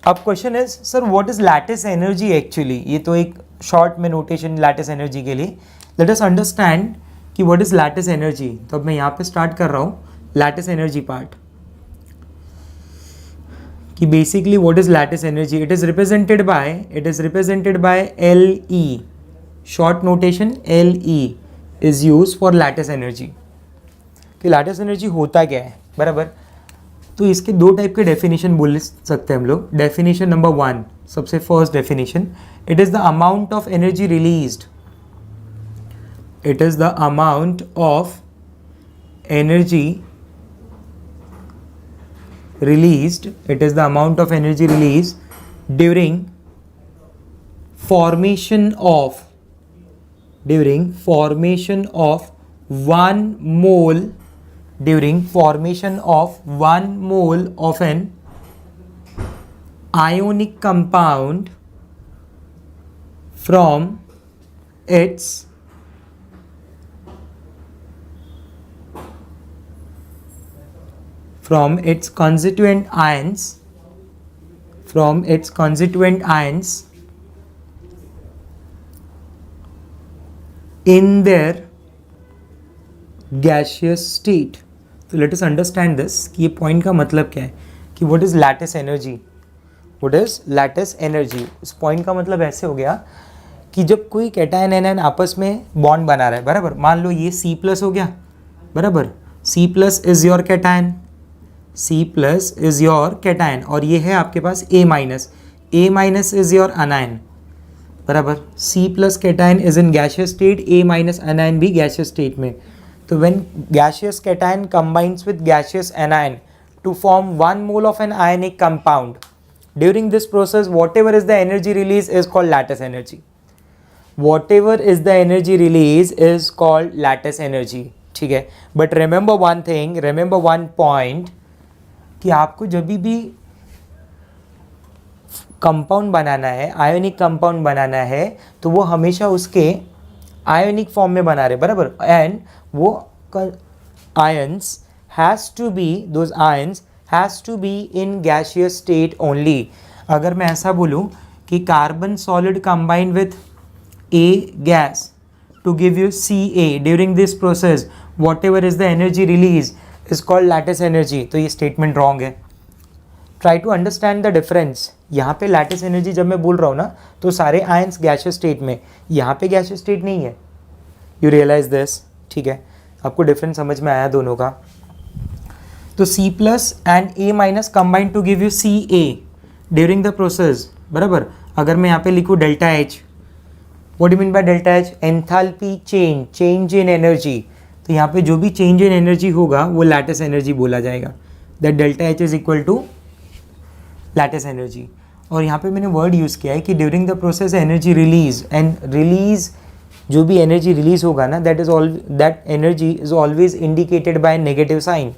A: अब question is sir what is lattice energy actually. ये तो एक शॉर्ट में नोटेशन लैटिस एनर्जी के लिए. लेट अस अंडरस्टैंड कि व्हाट इज लैटिस एनर्जी. तो अब मैं यहाँ पे स्टार्ट कर रहा हूँ लैटिस एनर्जी पार्ट कि basically what is lattice energy. It is represented by LE. Short notation LE is use for lattice energy. कि लैटिस एनर्जी होता क्या है, बराबर. तो इसके दो टाइप के डेफिनेशन बोल सकते हैं हम लोग. डेफिनेशन नंबर 1, सबसे first definition, it is the amount of energy released. It is the amount of energy released. It is the amount of energy released during formation of 1 mole of an ionic compound from its constituent ions in their gaseous state. तो let us understand this कि ये point का मतलब क्या है कि what is lattice energy. इस point का मतलब ऐसे हो गया कि जब कोई कैटायन एनायन आपस में बॉन्ड बना रहा है, बराबर. मान लो ये C प्लस हो गया, बराबर. C plus is your cation, और ये है आपके पास A minus is your anion, बराबर. C plus cation is in gaseous state, A minus anion भी गैसियस स्टेट में. तो when gaseous cation combines with gaseous anion to form 1 mole of an ionic compound, during this process whatever is the energy release is called lattice energy. ठीक है. But remember one point कि आपको जब भी compound बनाना है, ionic compound बनाना है, तो वो हमेशा उसके आयोनिक फॉर्म में बना रहे, बराबर. एंड वो ions has to be in gaseous state only. अगर मैं ऐसा बोलूँ कि carbon solid combined with A gas to give you Ca during this process whatever is the energy release is called lattice energy. तो ये statement wrong है. Try to understand the difference. यहाँ पे lattice energy जब मैं बोल रहा हूँ ना, तो सारे ions gaseous state में, यहाँ पे gaseous state नहीं है. You realize this? ठीक है. आपको डिफरेंस समझ में आया दोनों का? तो C plus and A minus combined to give you CA during the process, बराबर। अगर मैं यहाँ पे लिखूँ delta H, what do mean by delta H? Enthalpy change, change in energy. तो यहाँ पे जो भी चेंज इन एनर्जी होगा वो लैटिस एनर्जी बोला जाएगा, that delta H is equal to lattice energy. और यहाँ पे मैंने वर्ड यूज़ किया है कि during the process energy release, and release जो भी एनर्जी रिलीज होगा ना, that energy is always indicated by negative sign.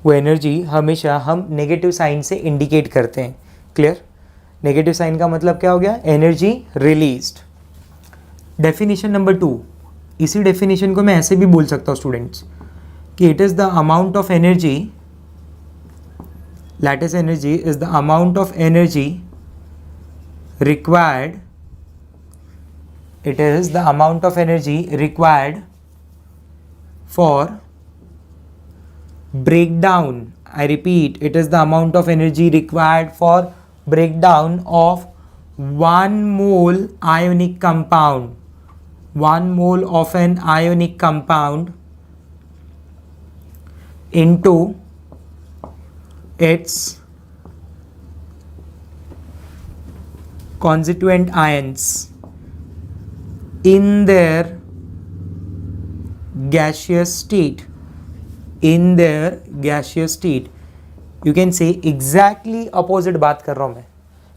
A: वो एनर्जी हमेशा हम नेगेटिव साइन से इंडिकेट करते हैं। क्लियर? नेगेटिव साइन का मतलब क्या हो गया? Energy released. डेफिनेशन नंबर 2, इसी डेफिनेशन को मैं ऐसे भी बोल सकता हूँ स्टूडेंट्स कि it is the amount of energy, lattice energy is the amount of energy required, it is the amount of energy required for breakdown, I repeat, it is the amount of energy required for breakdown of 1 mole ionic compound, 1 mole of an ionic compound into its constituent ions in their gaseous state, in their gaseous state. You can say exactly opposite बात कर रहा हूँ मैं।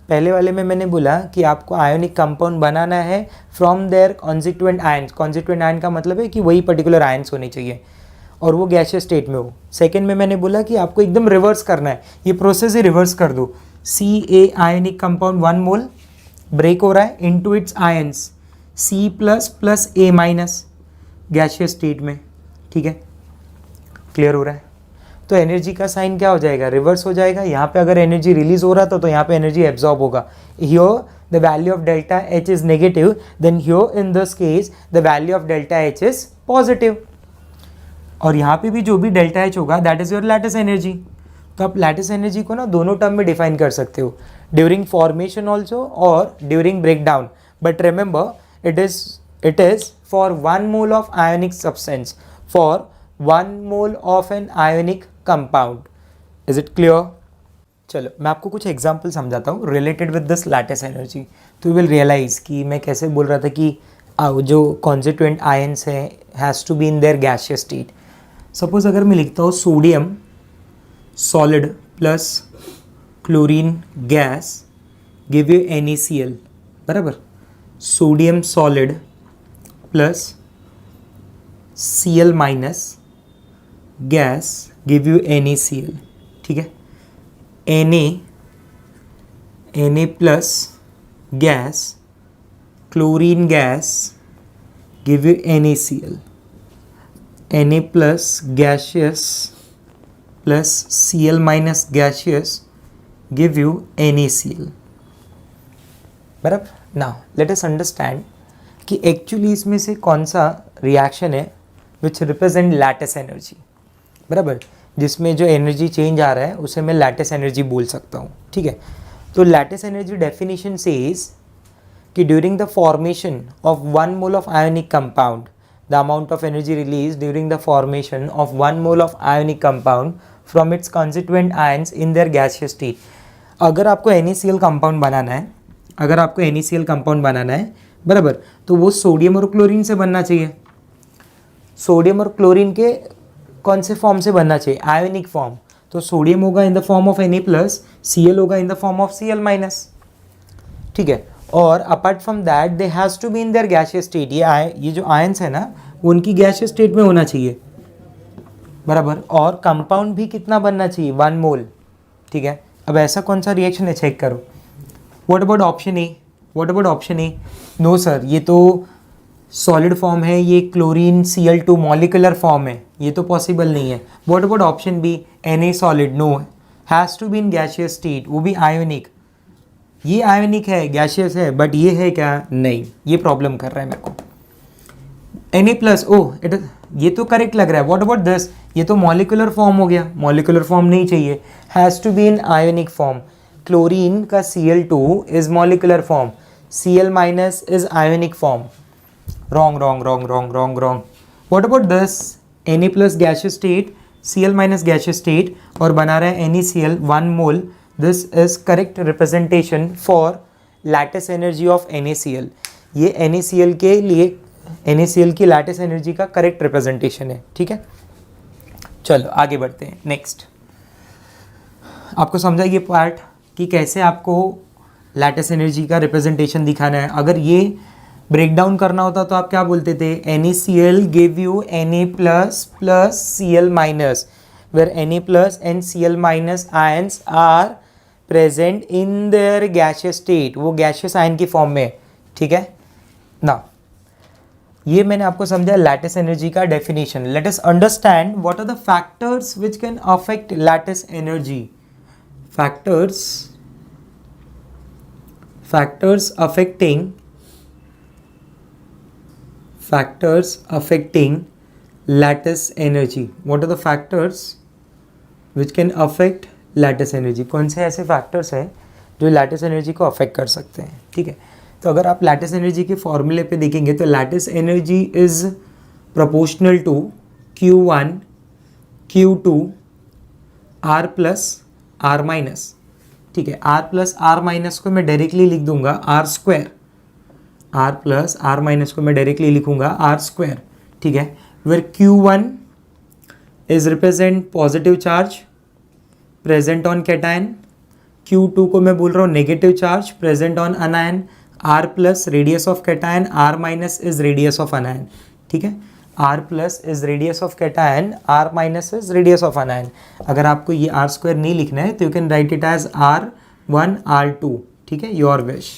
A: पहले वाले में मैंने बोला कि आपको आयोनिक कंपाउंड बनाना है from their constituent ions. Constituent ion का मतलब है कि वही पर्टिकुलर आयंस होने चाहिए और वो गैसियस स्टेट में हो। सेकेंड में मैंने बोला कि आपको एकदम रिवर्स करना है, ये प्रोसेस ही रिवर्स कर दो। Ca आयनिक कंपाउंड 1 मोल ब्रेक हो रहा है into its ions C plus plus A minus gaseous state में। ठीक है, क्लियर हो रहा है? तो एनर्जी का साइन क्या हो जाएगा? रिवर्स हो जाएगा। यहाँ पे अगर एनर्जी रिलीज हो रहा था तो यहाँ पे एनर्जी एब्जॉर्ब होगा। Here the value of delta H is negative, then here in this case the value of delta H is positive. और यहाँ पे भी जो भी डेल्टा H होगा that is your lattice energy. तो आप लैटिस एनर्जी को ना दोनों टर्म में डिफाइन कर सकते हो, ड्यूरिंग फॉर्मेशन ऑल्सो और during breakdown. But remember it is for 1 mole of ionic substance, for 1 mole of an ionic compound. Is it clear? चलो मैं आपको कुछ एग्जाम्पल समझाता हूँ related with this lattice energy, तो यू विल रियलाइज कि मैं कैसे बोल रहा था कि जो कॉन्स्टिट्यूएंट आयंस है has to be in their gaseous state. Suppose अगर मैं लिखता हूँ sodium solid plus chlorine gas give you NaCl, बराबर। Sodium solid plus Cl minus gas give you NaCl। ठीक है, Na plus gas chlorine gas give you NaCl, Na plus gaseous plus Cl minus gaseous give you NaCl, बराबर। Now let us understand कि actually इसमें से कौन सा reaction है which represent lattice energy, बराबर। जिसमें जो एनर्जी चेंज आ रहा है उसे मैं लैटिस एनर्जी बोल सकता हूँ। ठीक है, तो लैटिस एनर्जी डेफिनेशन सेज कि during the formation of 1 mole of ionic compound, the amount of energy released during the formation of 1 mole of ionic compound from its constituent ions in their gaseous state। अगर आपको NaCl compound बनाना है, अगर आपको NaCl compound बनाना है, बराबर, तो वो सोडियम और क्लोरीन से बनना चाहिए। सोडियम और क्लोरीन के कौन से फॉर्म से बनना चाहिए? Ionic form. तो सोडियम होगा in the form of Na plus, Cl होगा in the form of Cl minus. ठीक है, और apart from that they has to be in their gaseous state. ये जो आयंस है ना वो उनकी गैसियस स्टेट में होना चाहिए, बराबर। और कंपाउंड भी कितना बनना चाहिए? 1 मोल। ठीक है, अब ऐसा कौन सा रिएक्शन है चेक करो। What about option A? What about option A? No sir, ये तो सॉलिड फॉर्म है, ये क्लोरीन Cl2 मॉलिकुलर फॉर्म है, ये तो पॉसिबल नहीं है। What about option B? Na solid, no, has to be in gaseous state, वो भी आयोनिक। ये आयोनिक है, गैसियस है, बट ये है क्या? नहीं, ये प्रॉब्लम कर रहा है मेरे को। Na प्लस, ओह इट, ये तो करेक्ट लग रहा है। What about this? ये तो मॉलिकुलर फॉर्म हो गया, मॉलिकुलर फॉर्म नहीं चाहिए, has to be in ionic form. Chlorine का Cl2 is molecular form, Cl minus is ionic form. Wrong wrong wrong wrong wrong wrong. What about this? Na plus gaseous state, Cl minus gaseous state और बना रहा है NaCl 1 mole. This is correct representation for lattice energy of NaCl. ये NaCl के लिए NaCl की lattice energy का correct representation है. ठीक है, चलो आगे बढ़ते हैं. नेक्स्ट, आपको समझा ये पार्ट कि कैसे आपको लैटिस एनर्जी का रिप्रेजेंटेशन दिखाना है. अगर ये ब्रेक डाउन करना होता तो आप क्या बोलते थे? NaCl give you Na plus plus Cl minus, where Na plus and Cl minus ions are present in their gaseous state. वो गैशियस आयन की फॉर्म में. ठीक है ना, ये मैंने आपको समझा लैटिस एनर्जी का definition. Let us understand what are the factors which can affect lattice energy. factors affecting lattice energy. What are the factors which can affect lattice energy? कौन से ऐसे factors हैं जो लैटिस एनर्जी को affect कर सकते हैं? ठीक है, तो अगर आप लैटिस एनर्जी के फॉर्मूले पे देखेंगे तो lattice energy is proportional to Q1 Q2 R plus R minus. ठीक है, R प्लस R माइनस को मैं डायरेक्टली लिख दूंगा R square. R plus R minus को मैं डायरेक्टली लिखूंगा R स्क्वायर. ठीक है, where Q1 is represent positive charge present on cation. Q2 को मैं बोल रहा हूँ negative charge present on anion. R plus radius of cation, R minus is radius of anion. ठीक है, R plus is radius of cation, R minus is radius of anion. अगर आपको ये R स्क्वायर नहीं लिखना है तो you can write it as R1 R2. ठीक है, योर विश.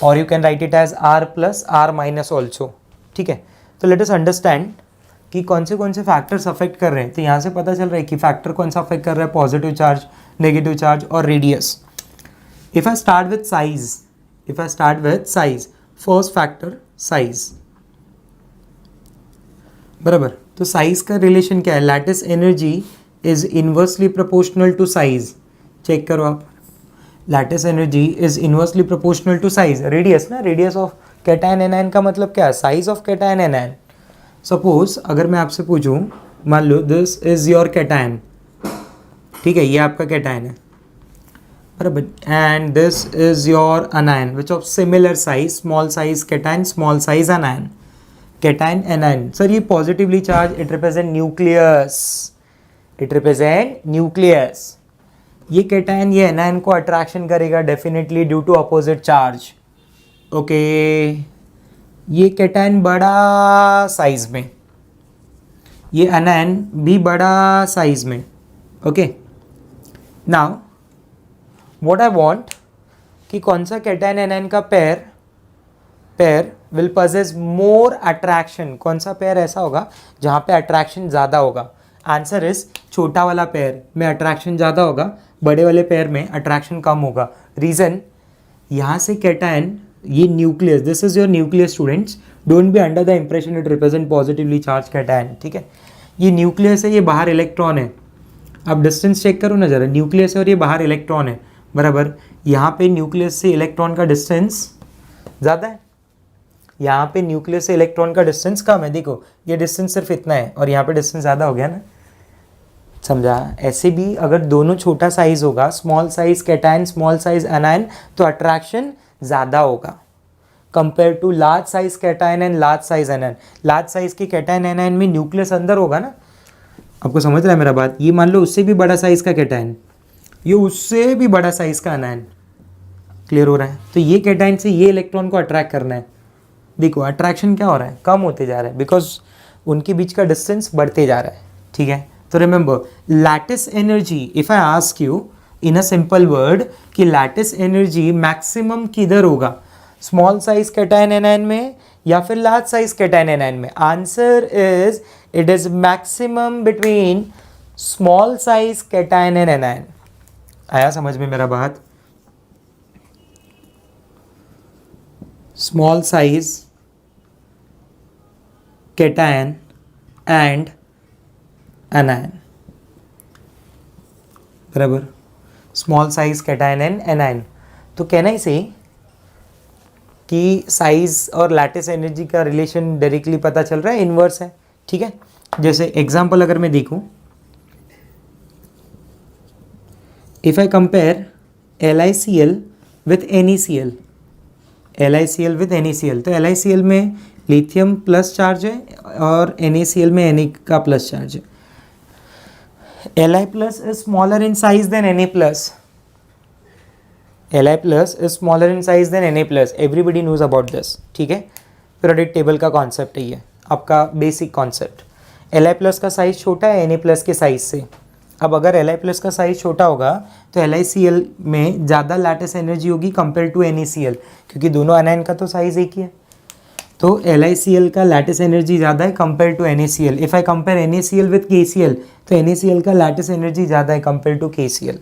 A: और you can write it as R plus R minus also. ठीक है, तो लेट अस अंडरस्टैंड कि कौन से फैक्टर्स अफेक्ट कर रहे हैं. तो यहाँ से पता चल रहा है कि फैक्टर कौन सा अफेक्ट कर रहा है, पॉजिटिव चार्ज, नेगेटिव चार्ज और radius. If I start with size, first factor size. बराबर, तो साइज का रिलेशन क्या है? Lattice energy is inversely proportional to size. Check करो आप, lattice energy is inversely proportional to size. Radius ना, radius of cation anion का मतलब क्या है? Size of cation anion. Suppose अगर मैं आपसे पूछूं, मान लो दिस इज योर कैटायन. ठीक है, ये आपका कैटायन है बराबर, and this is your anion which of similar size, small size cation, small size anion. Cation anion, sir ये positively charge, it represent nucleus. ये कैटायन ये एनायन को अट्रैक्शन करेगा definitely due to opposite charge. Okay, ये cation बड़ा size में, ये anion भी बड़ा साइज में. Okay, now what I want कि कौन सा कैटायन एनायन का pair will possess more attraction. कौन सा पेयर ऐसा होगा जहाँ पे अट्रैक्शन ज़्यादा होगा? आंसर इज छोटा वाला पेयर में अट्रैक्शन ज़्यादा होगा, बड़े वाले पेयर में अट्रैक्शन कम होगा. रीज़न, यहाँ से कैटायन, ये nucleus, this is your nucleus students. Don't be under the impression it represent positively charge cation. ठीक है, ये न्यूक्लियस है, ये बाहर इलेक्ट्रॉन है. आप डिस्टेंस चेक करो ना जरा, न्यूक्लियस है और ये बाहर इलेक्ट्रॉन है. बराबर, यहाँ पे न्यूक्लियस से इलेक्ट्रॉन का डिस्टेंस ज़्यादा है, यहाँ पे न्यूक्लियस से इलेक्ट्रॉन का डिस्टेंस कम है. देखो ये डिस्टेंस सिर्फ इतना है और यहाँ पे डिस्टेंस ज़्यादा हो गया ना. समझा? ऐसे भी अगर दोनों छोटा साइज होगा, small size cation, small size anion, तो अट्रैक्शन ज़्यादा होगा compare to large size cation and large size anion. Large size के कैटायन एनायन में न्यूक्लियस अंदर होगा ना. आपको समझ रहा है मेरा बात? ये मान लो उससे भी बड़ा साइज का कैटायन, ये उससे भी बड़ा साइज का एनायन. क्लियर हो रहा है? तो ये कैटायन से ये इलेक्ट्रॉन को अट्रैक्ट करना है. देखो अट्रैक्शन क्या हो रहा है, कम होते जा रहा है बिकॉज उनके बीच का डिस्टेंस बढ़ते जा रहा है. ठीक है, तो remember lattice energy, if I ask you in a simple word कि लैटिस एनर्जी मैक्सिमम किधर होगा, स्मॉल साइज कैटायन एनायन में या फिर लार्ज साइज कैटायन एनायन में? Answer is it is maximum between small size cation and anion. आया समझ में मेरा बात? Small size cation and anion. बराबर, small size cation and anion. तो कहना ही सही कि साइज और लैटिस एनर्जी का रिलेशन डायरेक्टली पता चल रहा है, इनवर्स है. ठीक है, जैसे एग्जाम्पल अगर मैं देखूँ, if I compare LiCl with NeCl, LiCl with NeCl, तो LiCl में लिथियम प्लस चार्ज है और NaCl में Na का प्लस चार्ज है. Li plus is smaller in size than Na plus. Li plus is smaller in size than Na plus. Everybody knows about this. ठीक है, periodic table का concept है ये, आपका बेसिक कॉन्सेप्ट. Li plus का size छोटा है Na plus के साइज़ से. अब अगर Li plus का साइज़ छोटा होगा तो LiCl में ज़्यादा लैटिस एनर्जी होगी कंपेयर टू NaCl, क्योंकि दोनों एनायन का तो साइज़ एक ही है. तो LiCl का लैटिस एनर्जी ज़्यादा है compare to NaCl. If I compare NaCl with KCl, तो NaCl का लैटिस एनर्जी ज़्यादा है कंपेयर टू KCl.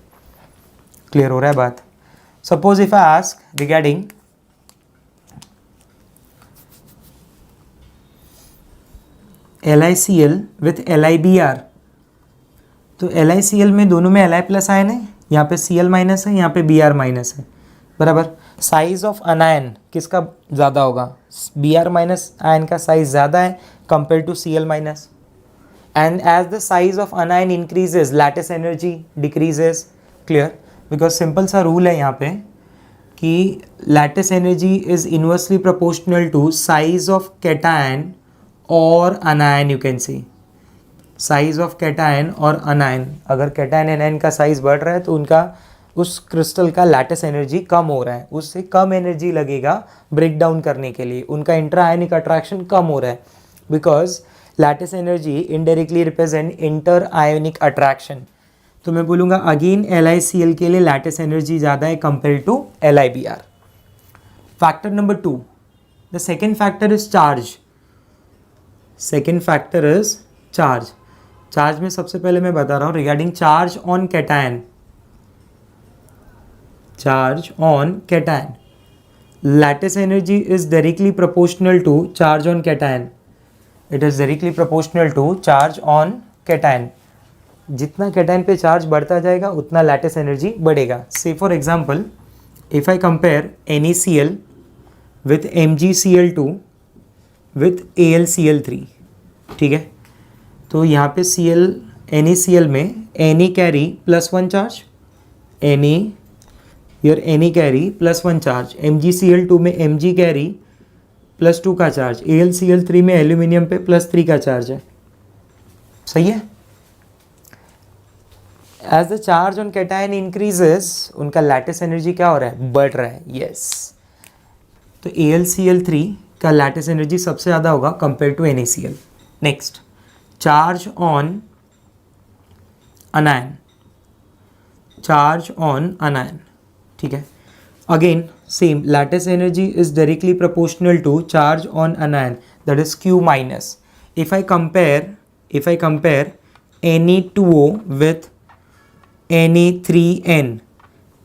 A: क्लियर हो रहा है बात? Suppose if I ask regarding LiCl with LiBr, तो LiCl में दोनों में Li प्लस आयन है, यहाँ पे Cl माइनस है, यहाँ पे Br माइनस है, बराबर. साइज ऑफ अनायन किसका ज़्यादा होगा? Br माइनस आयन का साइज ज़्यादा है compare to Cl minus. And as the size of anion increases lattice energy decreases. Clear? Because simple सा रूल है यहाँ पे कि lattice energy is inversely proportional to size of cation और anion. You can see size of cation और anion. अगर cation anion का size बढ़ रहा है तो उनका उस क्रिस्टल का लैटिस एनर्जी कम हो रहा है, उससे कम एनर्जी लगेगा ब्रेक डाउन करने के लिए, उनका इंट्रा आयनिक अट्रैक्शन कम हो रहा है. Because lattice energy indirectly represent inter ionic attraction. तो मैं बोलूँगा अगेन LiCl के लिए लैटिस एनर्जी ज़्यादा है compare to LiBr. Factor number 2, the second factor is charge. Second factor is charge. Charge में सबसे पहले मैं बता रहा हूँ regarding charge on cation. Charge on cation, lattice energy is directly proportional to charge on cation. It is directly proportional to charge on cation. जितना cation पे charge बढ़ता जाएगा उतना लैटिस एनर्जी बढ़ेगा. So for example if I compare NaCl with MgCl2 with AlCl3, ठीक है, तो यहाँ पे NaCl में Na carry plus 1 charge, Na carry plus 1 charge, MgCl2 में Mg कैरी प्लस 2 का चार्ज, AlCl3 में एल्यूमिनियम पे प्लस 3 का चार्ज है. सही है? As the charge on cation increases उनका लैटिस एनर्जी क्या हो रहा है? बढ़ रहा है. यस, तो AlCl3 का लैटिस एनर्जी सबसे ज़्यादा होगा compare to NaCl. Next, charge on anion. Charge on anion, ठीक है, again same lattice energy is directly proportional to charge on anion, that is Q minus. If I compare Na2O with Na3N,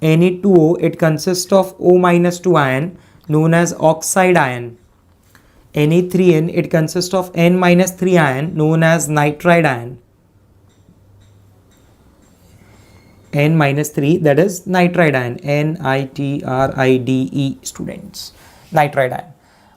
A: Na2O it consists of O minus 2 ion known as oxide ion. Na3N it consists of N minus 3 ion known as nitride ion. N minus 3, that is nitride ion. NiTride students, nitride ion.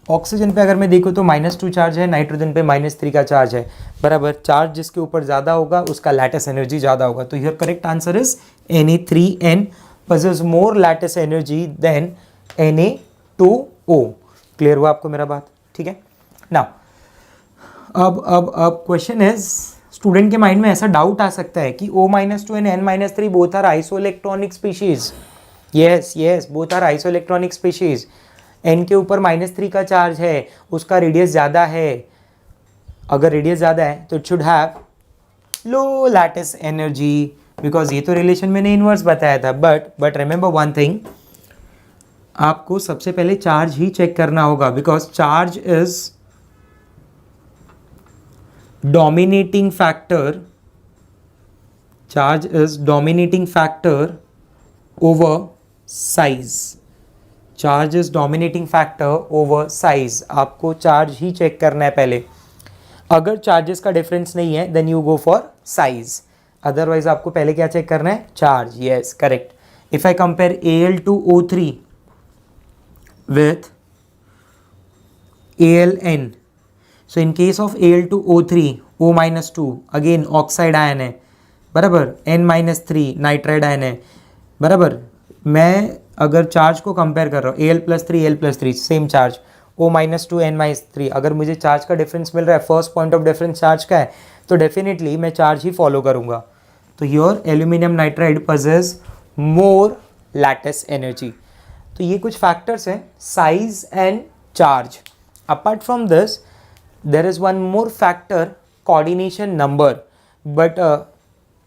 A: Oxygen पे अगर मैं देखूँ तो -2 charge है, nitrogen पे -3 का charge है, बराबर. चार्ज जिसके ऊपर ज़्यादा होगा उसका लैटिस एनर्जी ज़्यादा होगा. तो here correct answer is Na3N possesses more lattice energy than Na2O. Clear हुआ आपको मेरा बात? ठीक है. नाउ अब क्वेश्चन इज, स्टूडेंट के माइंड में ऐसा डाउट आ सकता है कि O-2 and N-3 both are isoelectronic species. Yes, both are isoelectronic species. N के ऊपर -3 का चार्ज है, उसका रेडियस ज़्यादा है. अगर रेडियस ज़्यादा है तो it should have low lattice energy, because ये तो रिलेशन मैंने इनवर्स बताया था. बट रिमेंबर वन थिंग, आपको सबसे पहले चार्ज ही चेक करना होगा, because charge is dominating factor. Charge is dominating factor over size. Charge is dominating factor over size. आपको चार्ज ही चेक करना है पहले. अगर चार्जेस का डिफरेंस नहीं है then you go for size. Otherwise आपको पहले क्या चेक करना है? Charge. Yes, correct. If I compare Al2O3 with Aln, so in case of Al2O3 O-2 again oxide ion है बराबर, N-3 नाइट्राइड आयन है बराबर। मैं अगर चार्ज को कंपेयर कर रहा हूँ Al+3 Al+3 same charge, O-2 N-3, अगर मुझे चार्ज का डिफरेंस मिल रहा है, first point of difference charge का है, तो डेफिनेटली मैं चार्ज ही फॉलो करूँगा। तो your aluminium nitride possess more lattice energy. तो ये कुछ फैक्टर्स हैं, size and charge. Apart from this there is one more factor, coordination number. But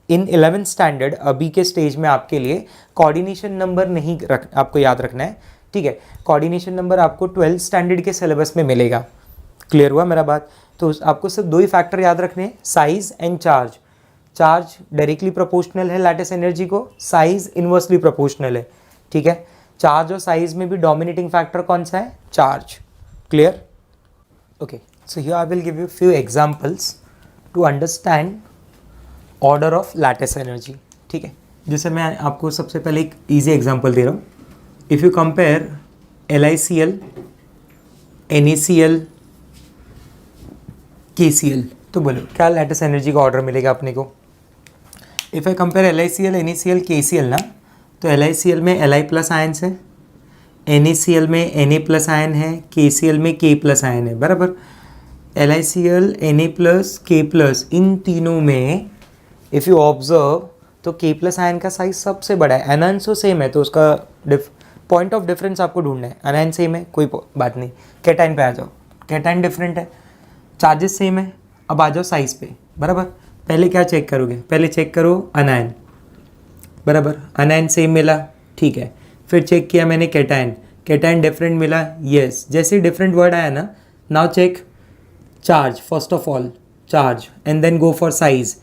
A: in 11th standard अभी के स्टेज में आपके लिए कोऑर्डिनेशन नंबर नहीं आपको याद रखना है, ठीक है। कोऑर्डिनेशन नंबर आपको 12th स्टैंडर्ड के सिलेबस में मिलेगा। क्लियर हुआ मेरा बात? तो आपको सिर्फ दो ही फैक्टर याद रखने हैं, size and charge. Charge directly proportional है लैटिस एनर्जी को, साइज इनवर्सली प्रोपोर्शनल है, ठीक है। चार्ज और साइज में भी डोमिनेटिंग फैक्टर कौन सा है? Charge. Clear? Okay, so here I will give you few examples to understand order of lattice energy, ठीक है। जैसे मैं आपको सबसे पहले एक इजी एग्जांपल दे रहा हूँ। If you compare LiCl, NaCl, KCl, तो बोलो क्या लैटिस एनर्जी का ऑर्डर मिलेगा अपने को? If I compare LiCl, NaCl, KCl ना, तो LiCl में Li+ आयन्स है, NaCl में Na+ आयन है, KCl में K+ आयन है बराबर। LiCl, Na+, K+, इन तीनों में इफ़ यू ऑब्जर्व तो K+ आयन का साइज सबसे बड़ा है। एनायन तो सेम है, तो उसका पॉइंट ऑफ डिफरेंस आपको ढूंढना है। एनायन सेम है, कोई बात नहीं। कैटायन पे आ जाओ, कैटायन डिफरेंट है, चार्जेस सेम है। अब आ जाओ साइज पे बराबर। पहले क्या चेक करोगे? पहले चेक करो अनायन बराबर, अनायन सेम मिला, ठीक है। फिर चेक किया मैंने कैटायन, कैटायन डिफरेंट मिला, यस। जैसे डिफरेंट वर्ड आया ना, now check charge, first of all charge and then go for size.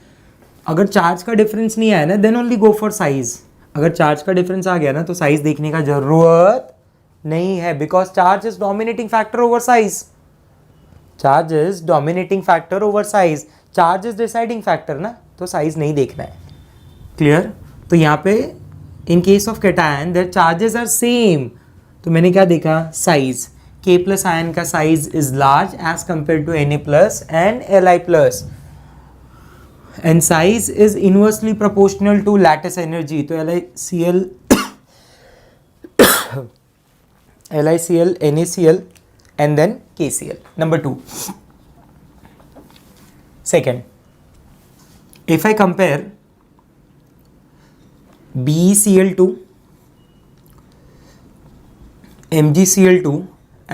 A: अगर चार्ज का डिफरेंस नहीं आया ना, then only go for size. अगर चार्ज का डिफरेंस आ गया ना, तो साइज देखने का जरूरत नहीं है, because charge is dominating factor over size. Charge is dominating factor over size, charge is deciding factor ना, तो साइज नहीं देखना है। क्लियर? तो यहाँ पे in case of cation there charges are same, तो मैंने क्या देखा? साइज। K+ आयन का size is large as compare to Na+ and Li+, and size is inversely proportional to lattice energy. तो LiCl, LiCl, NaCl and then KCl. Number 2. Second, if I compare BeCl2, MgCl2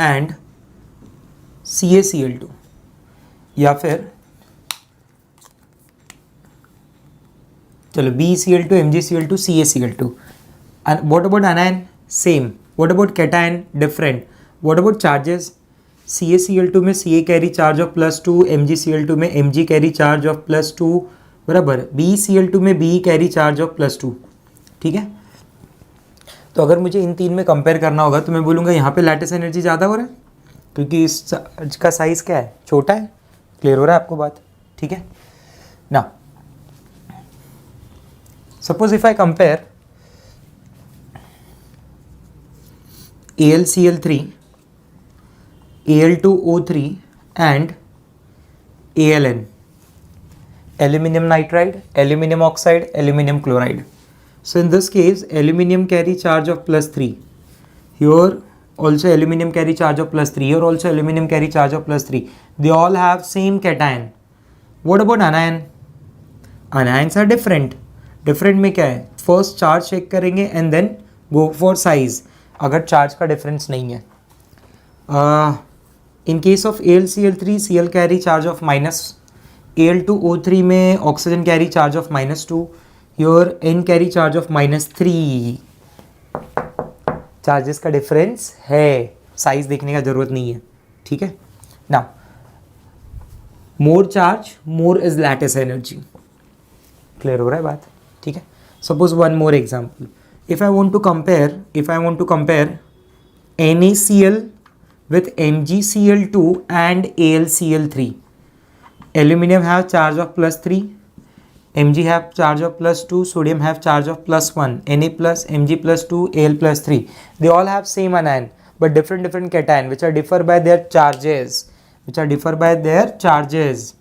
A: and CaCl2, या फिर चलो BeCl2, MgCl2, CaCl2. And what about anion? Same. What about cation? Different. What about charges? CaCl2 में Ca carry charge of +2, MgCl2 में Mg carry charge of +2 बराबर, BeCl2 में Be carry charge of +2, ठीक है। तो अगर मुझे इन तीन में कंपेयर करना होगा तो मैं बोलूँगा यहाँ पे लैटिस एनर्जी ज़्यादा हो रहा है, क्योंकि इस चार्ज का साइज़ क्या है? छोटा है। क्लियर हो रहा है आपको बात? ठीक है ना। Suppose if I compare AlCl3, Al2O3 and AlN, aluminium nitride, aluminium oxide, aluminium chloride. So in this case, aluminium carry charge of +3. Here also aluminium carry charge of +3. Here also aluminium carry charge of +3. They all have same cation. What about anion? Anions are different. Different में क्या है? First charge check करेंगे and then go for size, अगर charge का difference नहीं है। In case of AlCl3, Cl carry charge of minus, Al2O3 में oxygen carry charge of -2, your N carry charge of -3। Charges का डिफरेंस है, size देखने का जरूरत नहीं है, ठीक है ना। More charge more is lattice energy. Clear हो रहा है बात? ठीक है। Suppose one more example, if I want to compare NaCl with MgCl2 and AlCl3, aluminum have charge of +3, Mg have charge of +2, sodium have charge of +1, Na+, Mg+2, Al+3. They all have same anion but different cation which are differ by their charges. Which are differ by their charges.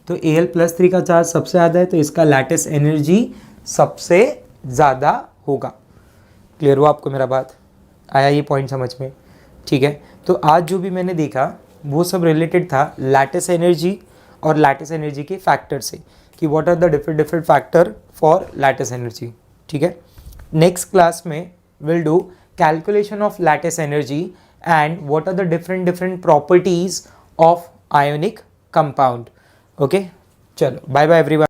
A: तो Al+3 का charge सबसे ज़्यादा है तो इसका lattice energy सबसे ज़्यादा होगा। क्लियर हुआ आपको मेरा बात? आया ये पॉइंट समझ में? ठीक है, तो आज जो भी मैंने देखा वो सब रिलेटेड था लैटिस एनर्जी और लैटिस एनर्जी के फैक्टर से, कि what are the different different factor for lattice energy. ठीक है, नेक्स्ट क्लास में will do calculation of lattice energy and what are the different different properties of ionic compound. Okay, चलो bye bye everyone.